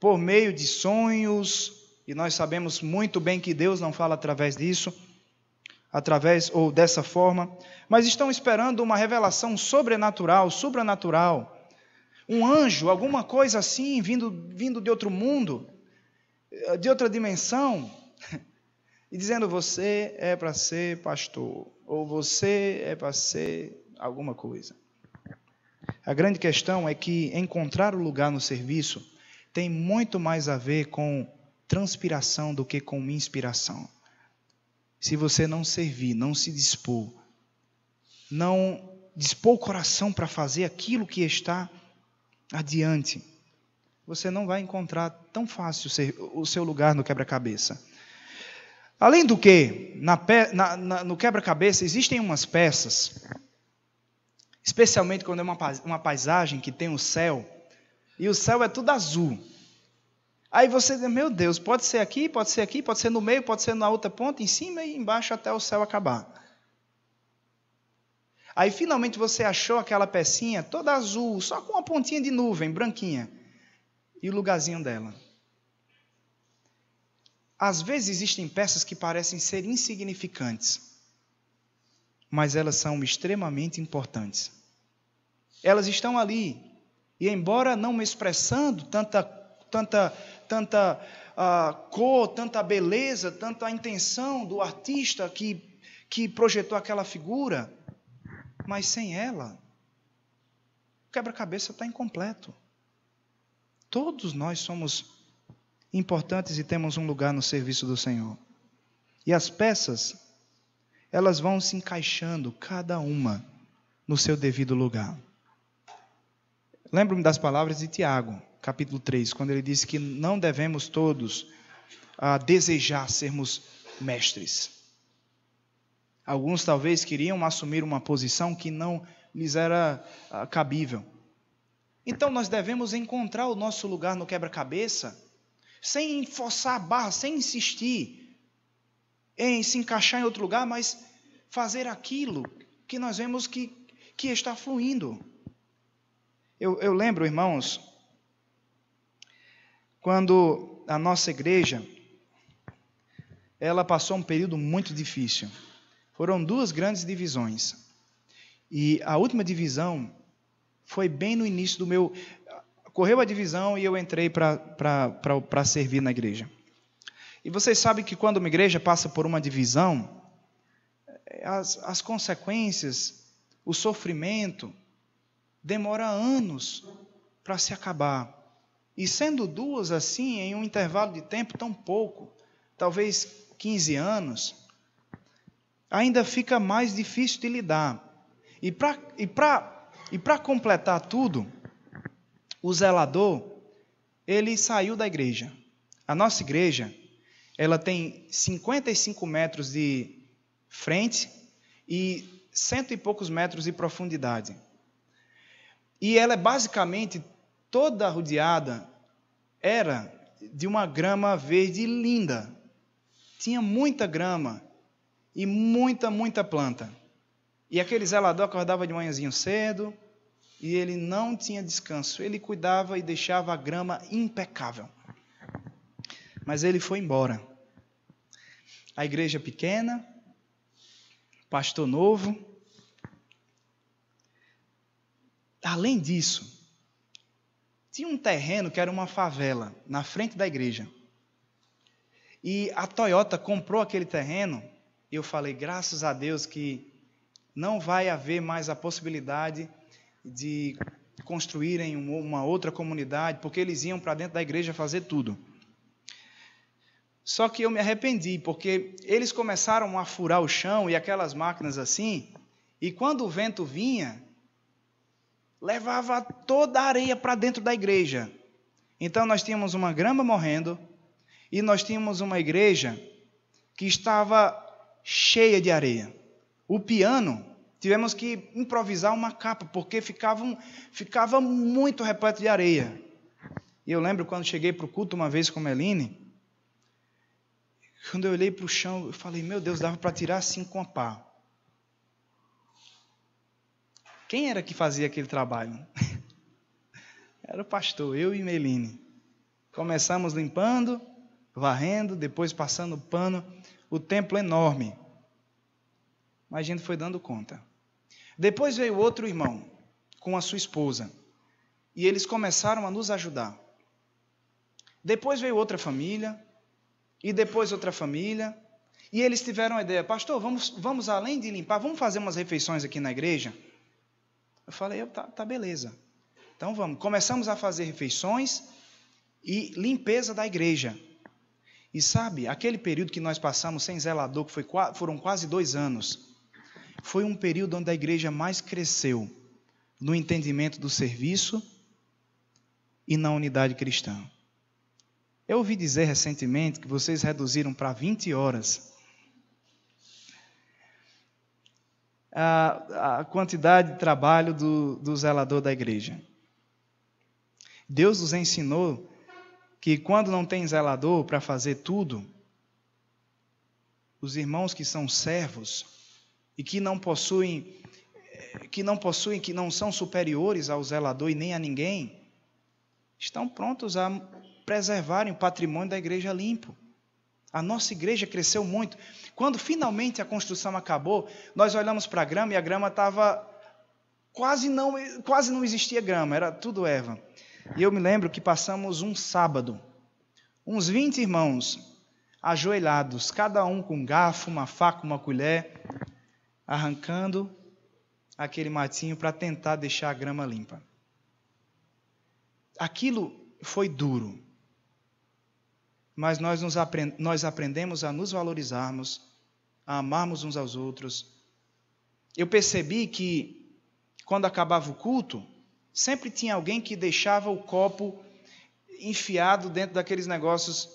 por meio de sonhos, e nós sabemos muito bem que Deus não fala através disso, ou dessa forma, mas estão esperando uma revelação sobrenatural, supranatural, um anjo, alguma coisa assim, vindo de outro mundo, de outra dimensão, e dizendo, você é para ser pastor, ou você é para ser alguma coisa. A grande questão é que encontrar o lugar no serviço tem muito mais a ver com transpiração do que com inspiração. Se você não servir, não se dispor, não dispor o coração para fazer aquilo que está adiante, você não vai encontrar tão fácil o seu lugar no quebra-cabeça. Além do que, no quebra-cabeça existem umas peças, especialmente quando é uma paisagem que tem o céu, e o céu é tudo azul. Aí você diz, meu Deus, pode ser aqui, pode ser aqui, pode ser no meio, pode ser na outra ponta, em cima e embaixo até o céu acabar. Aí finalmente você achou aquela pecinha toda azul, só com uma pontinha de nuvem, branquinha. E o lugarzinho dela. Às vezes existem peças que parecem ser insignificantes, mas elas são extremamente importantes. Elas estão ali, e embora não me expressando tanta cor, tanta beleza, tanta intenção do artista que projetou aquela figura, mas sem ela, o quebra-cabeça está incompleto. Todos nós somos importantes e temos um lugar no serviço do Senhor. E as peças, elas vão se encaixando, cada uma, no seu devido lugar. Lembro-me das palavras de Tiago, capítulo 3, quando ele disse que não devemos todos desejar sermos mestres. Alguns talvez queriam assumir uma posição que não lhes era cabível. Então nós devemos encontrar o nosso lugar no quebra-cabeça, sem forçar a barra, sem insistir em se encaixar em outro lugar, mas fazer aquilo que nós vemos que está fluindo. Eu lembro, irmãos, quando a nossa igreja, ela passou um período muito difícil. foram 2 grandes divisões. E a última divisão foi bem no início do meu... Correu a divisão e eu entrei para servir na igreja. E vocês sabem que quando uma igreja passa por uma divisão, as consequências, o sofrimento, demora anos para se acabar. E sendo 2 assim, em um intervalo de tempo tão pouco, talvez 15 anos, ainda fica mais difícil de lidar. E para completar tudo, o zelador, ele saiu da igreja. A nossa igreja, ela tem 55 metros de frente e 100 e poucos metros de profundidade. E ela é basicamente toda rodeada, era de uma grama verde linda. Tinha muita grama e muita planta. E aquele zelador acordava de manhãzinho cedo e ele não tinha descanso. Ele cuidava e deixava a grama impecável. Mas ele foi embora. A igreja pequena, pastor novo. Além disso, tinha um terreno que era uma favela, na frente da igreja. E a Toyota comprou aquele terreno, e eu falei, graças a Deus que não vai haver mais a possibilidade de construírem uma outra comunidade, porque eles iam para dentro da igreja fazer tudo. Só que eu me arrependi, porque eles começaram a furar o chão e aquelas máquinas assim, e quando o vento vinha, levava toda a areia para dentro da igreja. Então nós tínhamos uma grama morrendo e nós tínhamos uma igreja que estava cheia de areia. O piano, tivemos que improvisar uma capa, porque ficava muito repleto de areia. E eu lembro quando cheguei para o culto uma vez com a Meline, quando eu olhei para o chão, eu falei, meu Deus, dava para tirar assim com a pá. Quem era que fazia aquele trabalho? Era o pastor, eu e Meline. Começamos limpando, varrendo, depois passando pano. O templo enorme. Mas a gente foi dando conta. Depois veio outro irmão, com a sua esposa. E eles começaram a nos ajudar. Depois veio outra família. E depois outra família. E eles tiveram a ideia, pastor, vamos além de limpar, vamos fazer umas refeições aqui na igreja? Eu falei, tá beleza. Então vamos. Começamos a fazer refeições e limpeza da igreja. E sabe, aquele período que nós passamos sem zelador, que foram quase 2 anos, foi um período onde a igreja mais cresceu no entendimento do serviço e na unidade cristã. Eu ouvi dizer recentemente que vocês reduziram para 20 horas a quantidade de trabalho do zelador da igreja. Deus nos ensinou que quando não tem zelador para fazer tudo, os irmãos que são servos e que não são superiores ao zelador e nem a ninguém, estão prontos a preservarem o patrimônio da igreja limpo. A nossa igreja cresceu muito. Quando finalmente a construção acabou, nós olhamos para a grama e a grama estava... Quase não existia grama, era tudo erva. E eu me lembro que passamos um sábado, uns 20 irmãos, ajoelhados, cada um com um garfo, uma faca, uma colher, arrancando aquele matinho para tentar deixar a grama limpa. Aquilo foi duro. Mas nós aprendemos a nos valorizarmos, a amarmos uns aos outros. Eu percebi que, quando acabava o culto, sempre tinha alguém que deixava o copo enfiado dentro daqueles negócios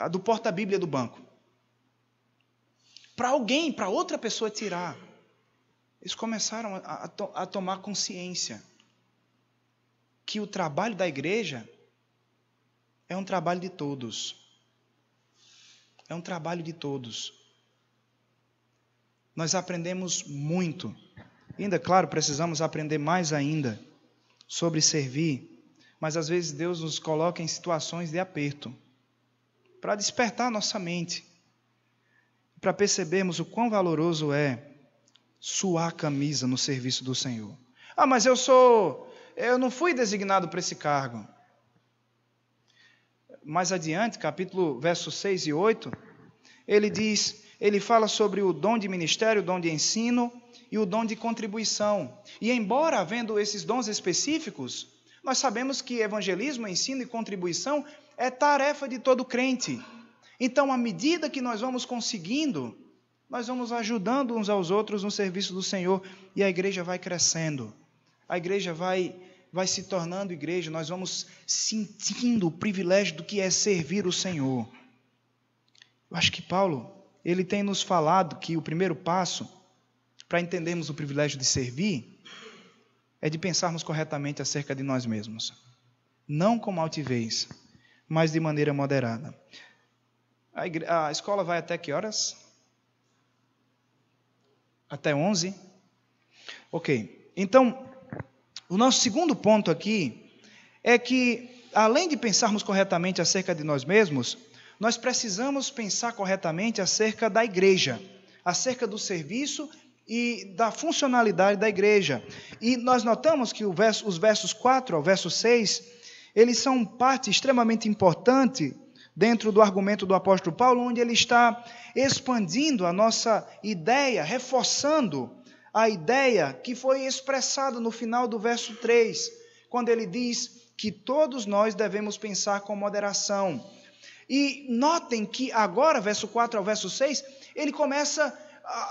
do porta-bíblia do banco. Para outra pessoa tirar. Eles começaram a tomar consciência que o trabalho da igreja é um trabalho de todos. É um trabalho de todos. Nós aprendemos muito. Ainda, claro, precisamos aprender mais ainda sobre servir. Mas, às vezes, Deus nos coloca em situações de aperto para despertar nossa mente. para percebermos o quão valoroso é suar a camisa no serviço do Senhor. Ah, mas eu não fui designado para esse cargo. Mais adiante, versos 6 e 8, ele fala sobre o dom de ministério, o dom de ensino e o dom de contribuição. E embora havendo esses dons específicos, nós sabemos que evangelismo, ensino e contribuição é tarefa de todo crente. Então, à medida que nós vamos conseguindo, nós vamos ajudando uns aos outros no serviço do Senhor e a igreja vai crescendo. A igreja vai se tornando igreja, nós vamos sentindo o privilégio do que é servir o Senhor. Eu acho que Paulo, ele tem nos falado que o primeiro passo para entendermos o privilégio de servir é de pensarmos corretamente acerca de nós mesmos. Não com altivez, mas de maneira moderada. A escola vai até que horas? Até 11? Ok. Então, o nosso segundo ponto aqui é que, além de pensarmos corretamente acerca de nós mesmos, nós precisamos pensar corretamente acerca da igreja, acerca do serviço e da funcionalidade da igreja. E nós notamos que os versos 4 ao verso 6, eles são parte extremamente importante dentro do argumento do apóstolo Paulo, onde ele está expandindo a nossa ideia, reforçando a ideia que foi expressada no final do verso 3, quando ele diz que todos nós devemos pensar com moderação. E notem que agora, verso 4 ao verso 6, ele começa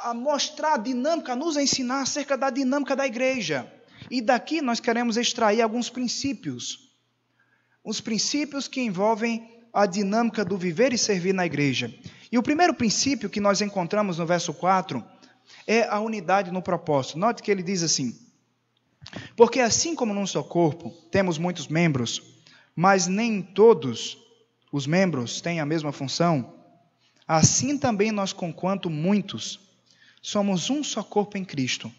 a mostrar a dinâmica, a nos ensinar acerca da dinâmica da igreja. E daqui nós queremos extrair alguns princípios. Os princípios que envolvem a dinâmica do viver e servir na igreja. E o primeiro princípio que nós encontramos no verso 4 é a unidade no propósito. Note que ele diz assim: porque assim como num só corpo temos muitos membros, mas nem todos os membros têm a mesma função, assim também nós, conquanto muitos, somos um só corpo em Cristo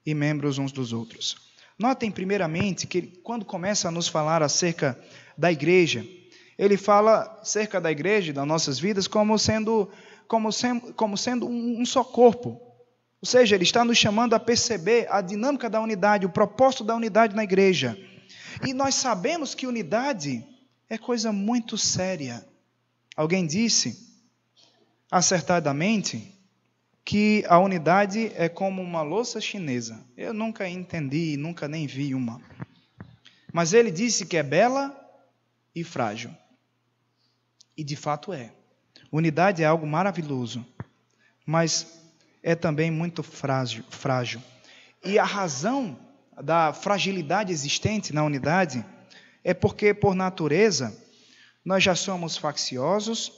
e membros uns dos outros. Notem primeiramente que quando começa a nos falar acerca da igreja, ele fala acerca da igreja e das nossas vidas como sendo um só corpo. Ou seja, ele está nos chamando a perceber a dinâmica da unidade, o propósito da unidade na igreja. E nós sabemos que unidade é coisa muito séria. Alguém disse, acertadamente, que a unidade é como uma louça chinesa. Eu nunca entendi, nunca nem vi uma. Mas ele disse que é bela e frágil. E de fato é. Unidade é algo maravilhoso, mas é também muito frágil. E a razão da fragilidade existente na unidade é porque, por natureza, nós já somos facciosos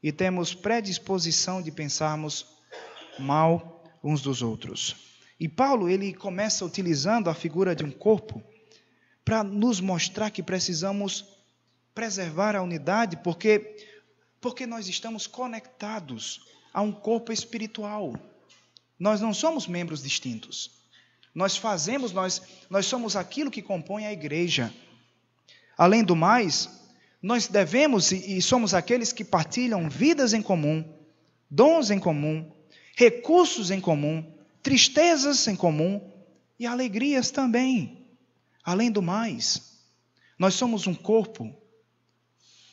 e temos predisposição de pensarmos mal uns dos outros. E Paulo, ele começa utilizando a figura de um corpo para nos mostrar que precisamos preservar a unidade, porque nós estamos conectados a um corpo espiritual. Nós não somos membros distintos. Nós somos aquilo que compõe a igreja. Além do mais, nós devemos e somos aqueles que partilham vidas em comum, dons em comum, recursos em comum, tristezas em comum e alegrias também. Além do mais, nós somos um corpo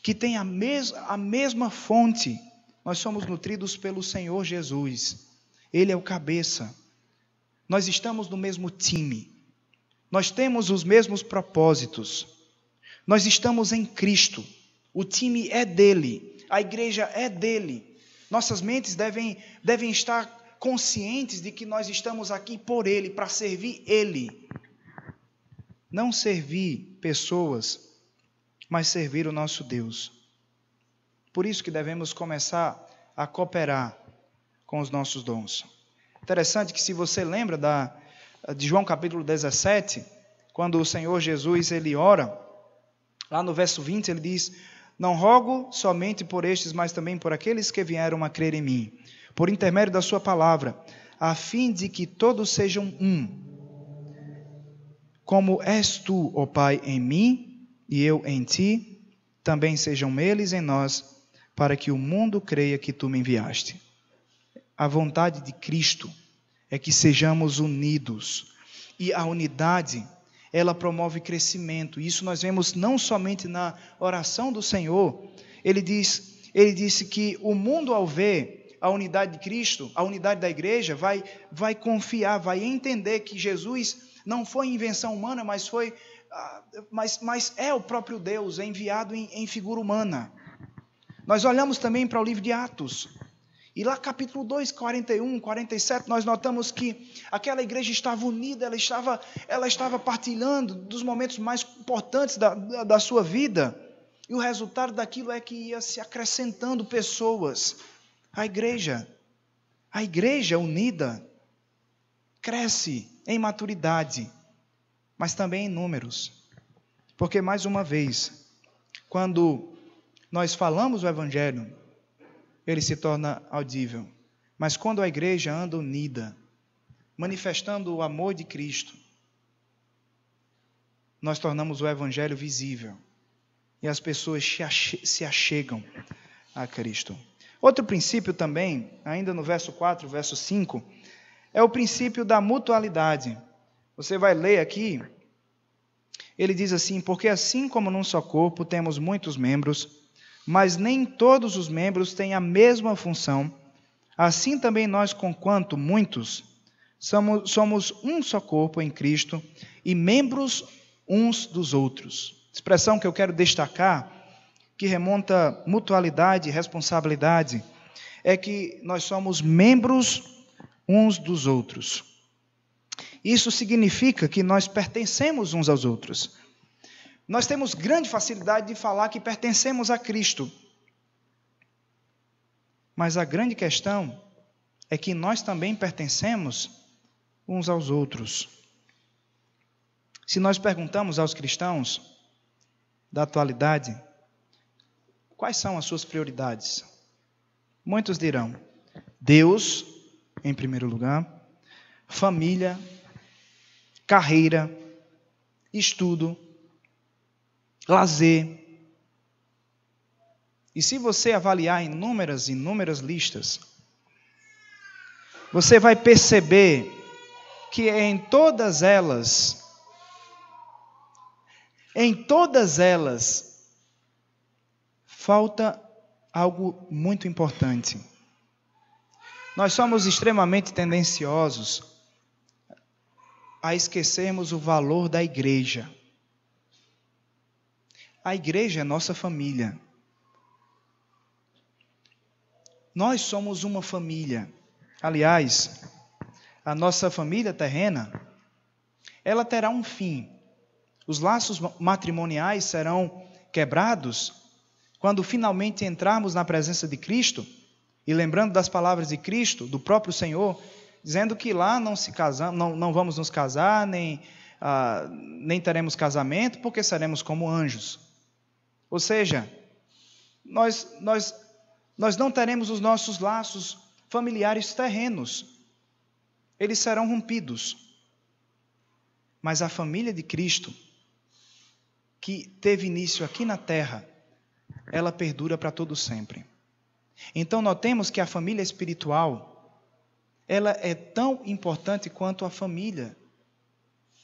que tem a mesma fonte. Nós somos nutridos pelo Senhor Jesus. Ele é o cabeça. Nós estamos no mesmo time. Nós temos os mesmos propósitos. Nós estamos em Cristo. O time é dele. A igreja é dele. Nossas mentes devem estar conscientes de que nós estamos aqui por ele, para servir ele. Não servir pessoas, mas servir o nosso Deus. Por isso que devemos começar a cooperar com os nossos dons. Interessante que, se você lembra de João capítulo 17, quando o Senhor Jesus ele ora, lá no verso 20 ele diz: não rogo somente por estes, mas também por aqueles que vieram a crer em mim, por intermédio da sua palavra, a fim de que todos sejam um, como és tu, ó Pai, em mim e eu em ti, também sejam eles em nós, para que o mundo creia que tu me enviaste. A vontade de Cristo é que sejamos unidos. E a unidade, ela promove crescimento. Isso nós vemos não somente na oração do Senhor. Ele disse que o mundo, ao ver a unidade de Cristo, a unidade da igreja, vai confiar, vai entender que Jesus não foi invenção humana, mas é o próprio Deus enviado em figura humana. Nós olhamos também para o livro de Atos. E lá capítulo 2, 41, 47, nós notamos que aquela igreja estava unida, ela estava partilhando dos momentos mais importantes da sua vida. E o resultado daquilo é que ia se acrescentando pessoas. A igreja unida cresce em maturidade, mas também em números. Porque, mais uma vez, quando nós falamos o Evangelho, ele se torna audível. Mas quando a igreja anda unida, manifestando o amor de Cristo, nós tornamos o Evangelho visível. E as pessoas se achegam a Cristo. Outro princípio também, ainda no verso 4, verso 5, é o princípio da mutualidade. Você vai ler aqui, ele diz assim: porque assim como num só corpo temos muitos membros, mas nem todos os membros têm a mesma função, assim também nós, conquanto muitos, somos um só corpo em Cristo e membros uns dos outros. Expressão que eu quero destacar, que remonta à mutualidade e responsabilidade, é que nós somos membros uns dos outros. Isso significa que nós pertencemos uns aos outros. Nós temos grande facilidade de falar que pertencemos a Cristo. Mas a grande questão é que nós também pertencemos uns aos outros. Se nós perguntamos aos cristãos da atualidade, quais são as suas prioridades? Muitos dirão: Deus, em primeiro lugar, família, carreira, estudo, lazer. E se você avaliar inúmeras listas, você vai perceber que em todas elas, falta algo muito importante. Nós somos extremamente tendenciosos a esquecermos o valor da igreja. A igreja é nossa família. Nós somos uma família. Aliás, a nossa família terrena, ela terá um fim. Os laços matrimoniais serão quebrados quando finalmente entrarmos na presença de Cristo, e lembrando das palavras de Cristo, do próprio Senhor, dizendo que lá não vamos nos casar, nem teremos casamento, porque seremos como anjos. Ou seja, nós não teremos os nossos laços familiares terrenos. Eles serão rompidos. Mas a família de Cristo, que teve início aqui na terra, ela perdura para todo sempre. Então notemos que a família espiritual, ela é tão importante quanto a família.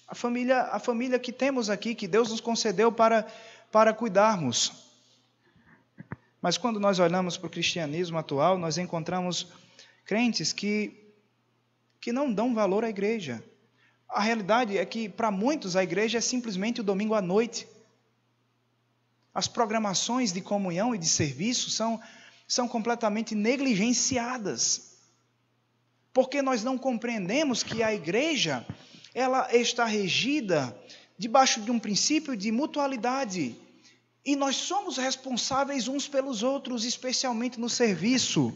A família que temos aqui, que Deus nos concedeu para cuidarmos. Mas quando nós olhamos para o cristianismo atual, nós encontramos crentes que não dão valor à igreja. A realidade é que, para muitos, a igreja é simplesmente o domingo à noite. As programações de comunhão e de serviço são completamente negligenciadas. Porque nós não compreendemos que a igreja, ela está regida debaixo de um princípio de mutualidade. E nós somos responsáveis uns pelos outros, especialmente no serviço.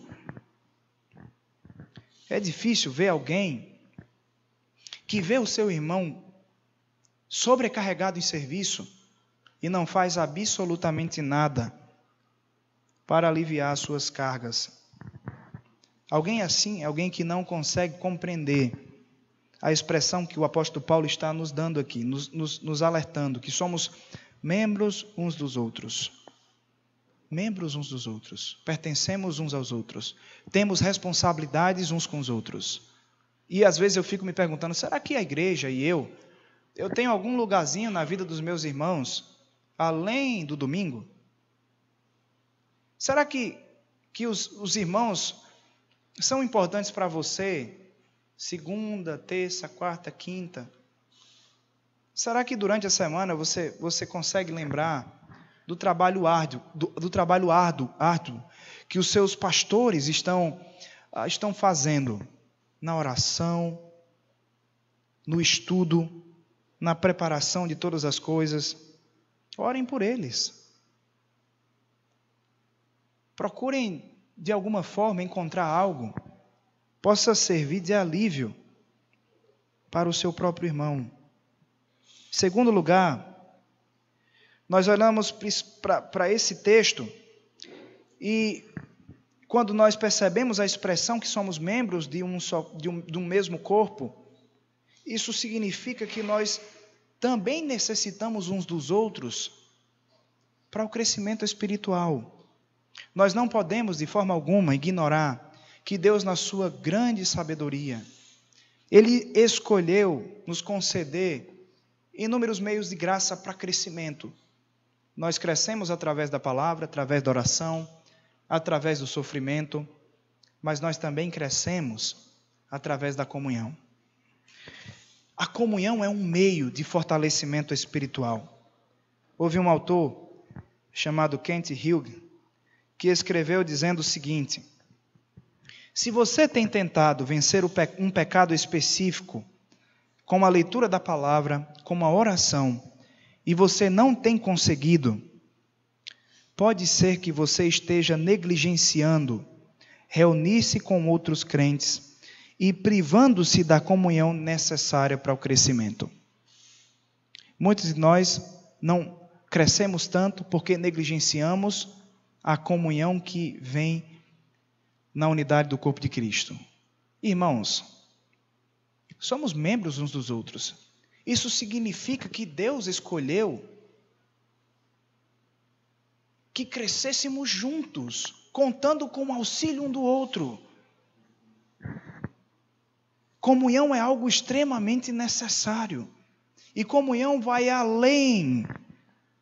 É difícil ver alguém que vê o seu irmão sobrecarregado em serviço e não faz absolutamente nada para aliviar as suas cargas. Alguém assim é alguém que não consegue compreender a expressão que o apóstolo Paulo está nos dando aqui, nos alertando, que somos membros uns dos outros. membros uns dos outros, pertencemos uns aos outros, temos responsabilidades uns com os outros. E às vezes eu fico me perguntando, será que a igreja e eu tenho algum lugarzinho na vida dos meus irmãos, além do domingo? Será que os irmãos são importantes para você, segunda, terça, quarta, quinta? Será que durante a semana você consegue lembrar do trabalho árduo, que os seus pastores estão fazendo na oração, no estudo, na preparação de todas as coisas? Orem por eles. Procurem, de alguma forma, encontrar algo que possa servir de alívio para o seu próprio irmão. Em segundo lugar, nós olhamos para esse texto e quando nós percebemos a expressão que somos membros de um mesmo corpo, isso significa que nós também necessitamos uns dos outros para o crescimento espiritual. Nós não podemos, de forma alguma, ignorar que Deus, na sua grande sabedoria, Ele escolheu nos conceder inúmeros meios de graça para crescimento. Nós crescemos através da palavra, através da oração, através do sofrimento, mas nós também crescemos através da comunhão. A comunhão é um meio de fortalecimento espiritual. Houve um autor chamado Kent Hughes que escreveu dizendo o seguinte: se você tem tentado vencer um pecado específico com a leitura da palavra, com a oração, e você não tem conseguido, pode ser que você esteja negligenciando reunir-se com outros crentes e privando-se da comunhão necessária para o crescimento. Muitos de nós não crescemos tanto porque negligenciamos a comunhão que vem na unidade do corpo de Cristo. Irmãos, somos membros uns dos outros. Isso significa que Deus escolheu que crescêssemos juntos, contando com o auxílio um do outro. Comunhão é algo extremamente necessário. E comunhão vai além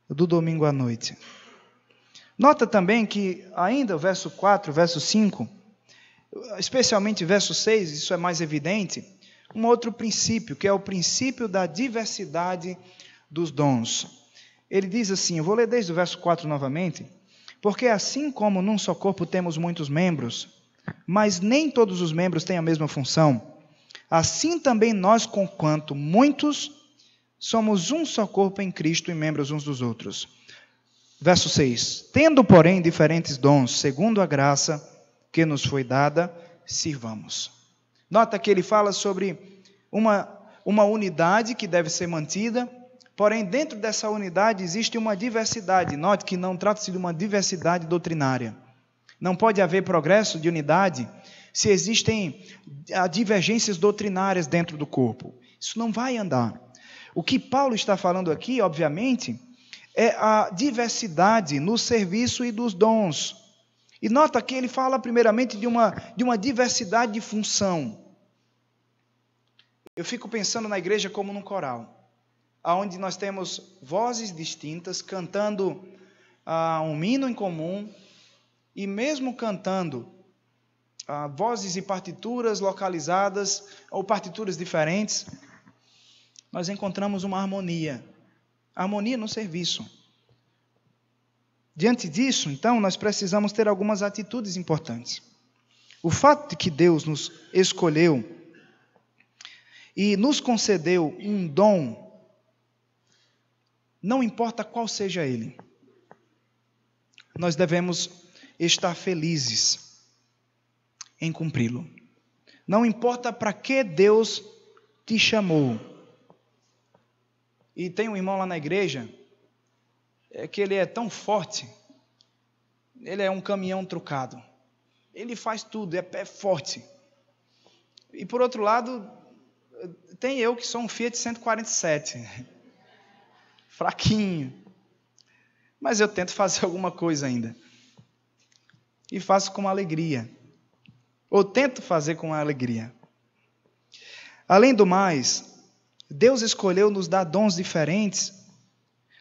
do domingo à noite. Nota também que ainda o verso 4, verso 5, especialmente verso 6, isso é mais evidente, um outro princípio, que é o princípio da diversidade dos dons. Ele diz assim, eu vou ler desde o verso 4 novamente, porque assim como num só corpo temos muitos membros, mas nem todos os membros têm a mesma função, assim também nós, conquanto muitos, somos um só corpo em Cristo e membros uns dos outros. Verso 6, tendo, porém, diferentes dons, segundo a graça que nos foi dada, sirvamos. Nota que ele fala sobre uma unidade que deve ser mantida, porém dentro dessa unidade existe uma diversidade. Note que não trata-se de uma diversidade doutrinária. Não pode haver progresso de unidade se existem divergências doutrinárias dentro do corpo. Isso não vai andar. O que Paulo está falando aqui, obviamente, é a diversidade no serviço e dos dons. E nota que ele fala primeiramente de uma diversidade de função. Eu fico pensando na igreja como num coral, onde nós temos vozes distintas, cantando um hino em comum, e mesmo cantando vozes e partituras localizadas, ou partituras diferentes, nós encontramos uma harmonia no serviço. Diante disso, então, nós precisamos ter algumas atitudes importantes. O fato de que Deus nos escolheu e nos concedeu um dom, não importa qual seja ele, nós devemos estar felizes em cumpri-lo. Não importa para que Deus te chamou. E tem um irmão lá na igreja, que ele é tão forte, ele é um caminhão trucado, ele faz tudo, é forte. E por outro lado, tem eu que sou um Fiat 147, fraquinho, mas eu tento fazer alguma coisa ainda. e faço com alegria. Ou tento fazer com alegria. Além do mais, Deus escolheu nos dar dons diferentes,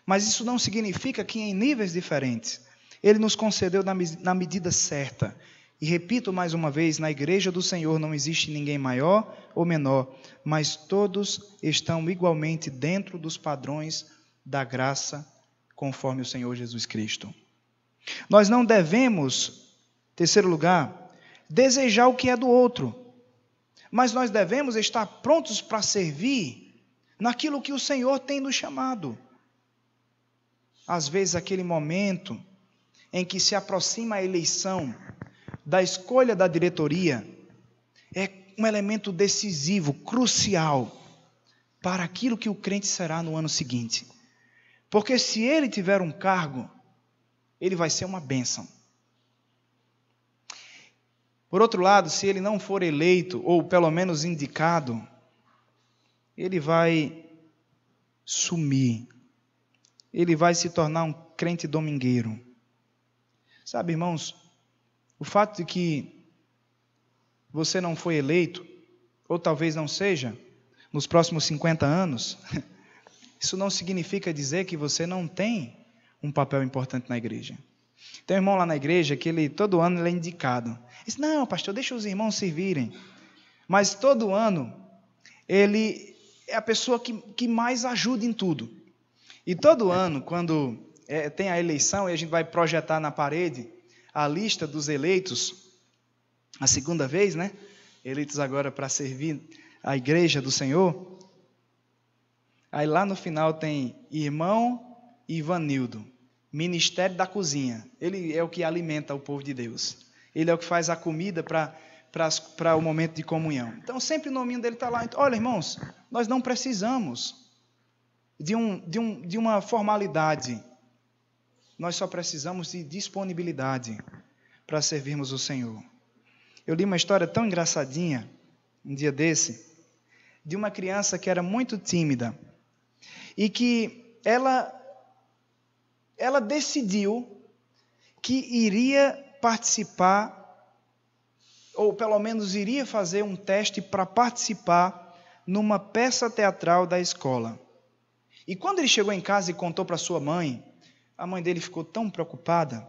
mas isso não significa que em níveis diferentes. Ele nos concedeu na medida certa. E repito mais uma vez, na igreja do Senhor não existe ninguém maior ou menor, mas todos estão igualmente dentro dos padrões da graça, conforme o Senhor Jesus Cristo. Nós não devemos, terceiro lugar, desejar o que é do outro, mas nós devemos estar prontos para servir naquilo que o Senhor tem nos chamado. Às vezes, aquele momento em que se aproxima a eleição da escolha da diretoria é um elemento decisivo, crucial, para aquilo que o crente será no ano seguinte. Porque se ele tiver um cargo, ele vai ser uma bênção. Por outro lado, se ele não for eleito, ou pelo menos indicado, ele vai sumir. Ele vai se tornar um crente domingueiro. Sabe, irmãos, o fato de que você não foi eleito, ou talvez não seja, nos próximos 50 anos, isso não significa dizer que você não tem um papel importante na igreja. Tem um irmão lá na igreja que todo ano ele é indicado. Ele diz, não, pastor, deixa os irmãos servirem. Mas todo ano, ele é a pessoa que mais ajuda em tudo. E todo ano, quando tem a eleição e a gente vai projetar na parede a lista dos eleitos, a segunda vez, né? Eleitos agora para servir a igreja do Senhor. Aí lá no final tem irmão Ivanildo, ministério da cozinha. Ele é o que alimenta o povo de Deus. Ele é o que faz a comida para o momento de comunhão. Então sempre o nominho dele está lá. Olha, irmãos, nós não precisamos de uma formalidade. Nós só precisamos de disponibilidade para servirmos o Senhor. Eu li uma história tão engraçadinha, um dia desse, de uma criança que era muito tímida e que ela decidiu que iria participar, ou pelo menos iria fazer um teste para participar numa peça teatral da escola. E quando ele chegou em casa e contou para sua mãe, a mãe dele ficou tão preocupada,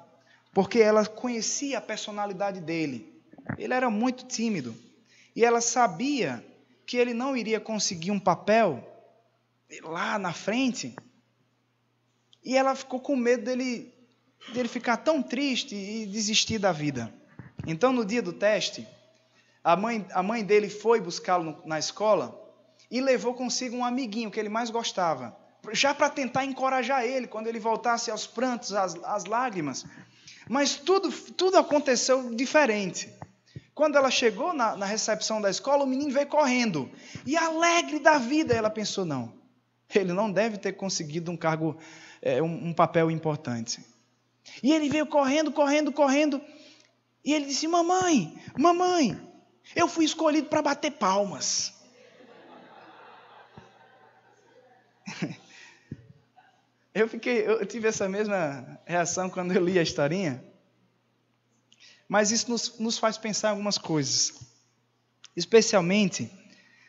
porque ela conhecia a personalidade dele. Ele era muito tímido. E ela sabia que ele não iria conseguir um papel lá na frente. E ela ficou com medo dele ficar tão triste e desistir da vida. Então, no dia do teste, a mãe dele foi buscá-lo na escola e levou consigo um amiguinho que ele mais gostava, já para tentar encorajar ele, quando ele voltasse aos prantos, às lágrimas. Mas tudo aconteceu diferente. Quando ela chegou na recepção da escola, o menino veio correndo. E alegre da vida, ela pensou, não, ele não deve ter conseguido um cargo, um papel importante. E ele veio correndo. E ele disse, mamãe, eu fui escolhido para bater palmas. Eu tive essa mesma reação quando eu li a historinha. Mas isso nos faz pensar algumas coisas. Especialmente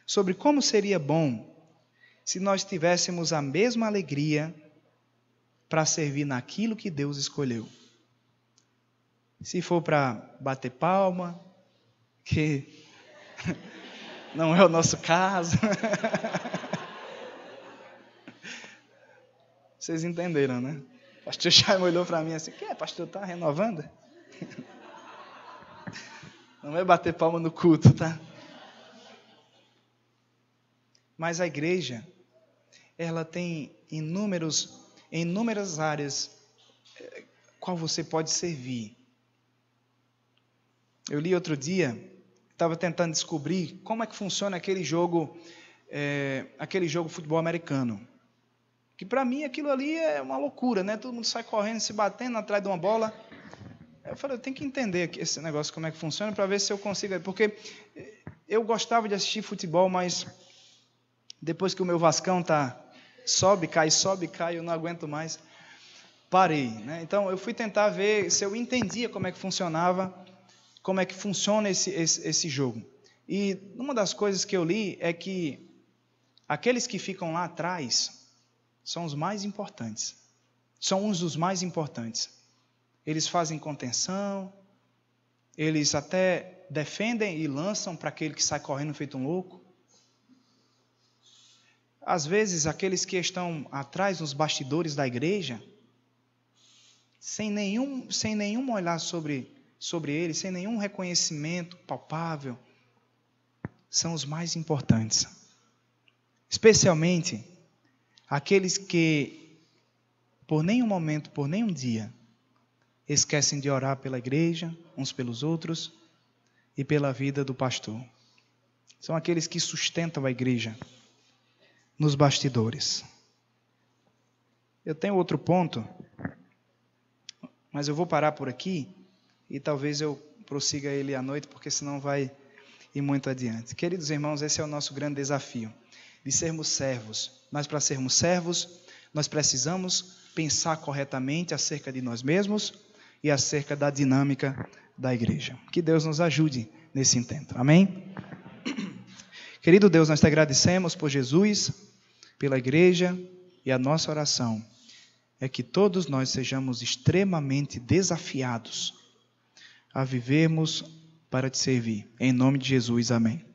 sobre como seria bom se nós tivéssemos a mesma alegria para servir naquilo que Deus escolheu. Se for para bater palma, que não é o nosso caso. Vocês entenderam, né? O pastor Jaime olhou para mim assim, que pastor, está renovando? Não é bater palma no culto, tá? Mas a igreja, ela tem inúmeras áreas qual você pode servir. Eu li outro dia, estava tentando descobrir como é que funciona aquele jogo futebol americano. Que para mim aquilo ali é uma loucura, né? Todo mundo sai correndo, se batendo atrás de uma bola. Eu falei, eu tenho que entender esse negócio, como é que funciona, para ver se eu consigo. Porque eu gostava de assistir futebol, mas depois que o meu Vascão sobe, cai, eu não aguento mais. parei, né? Então eu fui tentar ver se eu entendia como é que funcionava, como é que funciona esse jogo. E uma das coisas que eu li é que aqueles que ficam lá atrás são os mais importantes. São uns dos mais importantes. Eles fazem contenção, eles até defendem e lançam para aquele que sai correndo feito um louco. Às vezes, aqueles que estão atrás, nos bastidores da igreja, sem nenhum olhar sobre eles, sem nenhum reconhecimento palpável, são os mais importantes. Especialmente aqueles que, por nenhum momento, por nenhum dia, esquecem de orar pela igreja, uns pelos outros, e pela vida do pastor. São aqueles que sustentam a igreja nos bastidores. Eu tenho outro ponto, mas eu vou parar por aqui e talvez eu prossiga ele à noite, porque senão vai ir muito adiante. Queridos irmãos, esse é o nosso grande desafio, de sermos servos. Mas para sermos servos, nós precisamos pensar corretamente acerca de nós mesmos e acerca da dinâmica da igreja. Que Deus nos ajude nesse intento. Amém? Querido Deus, nós te agradecemos por Jesus, pela igreja, e a nossa oração é que todos nós sejamos extremamente desafiados a vivermos para te servir. Em nome de Jesus, amém.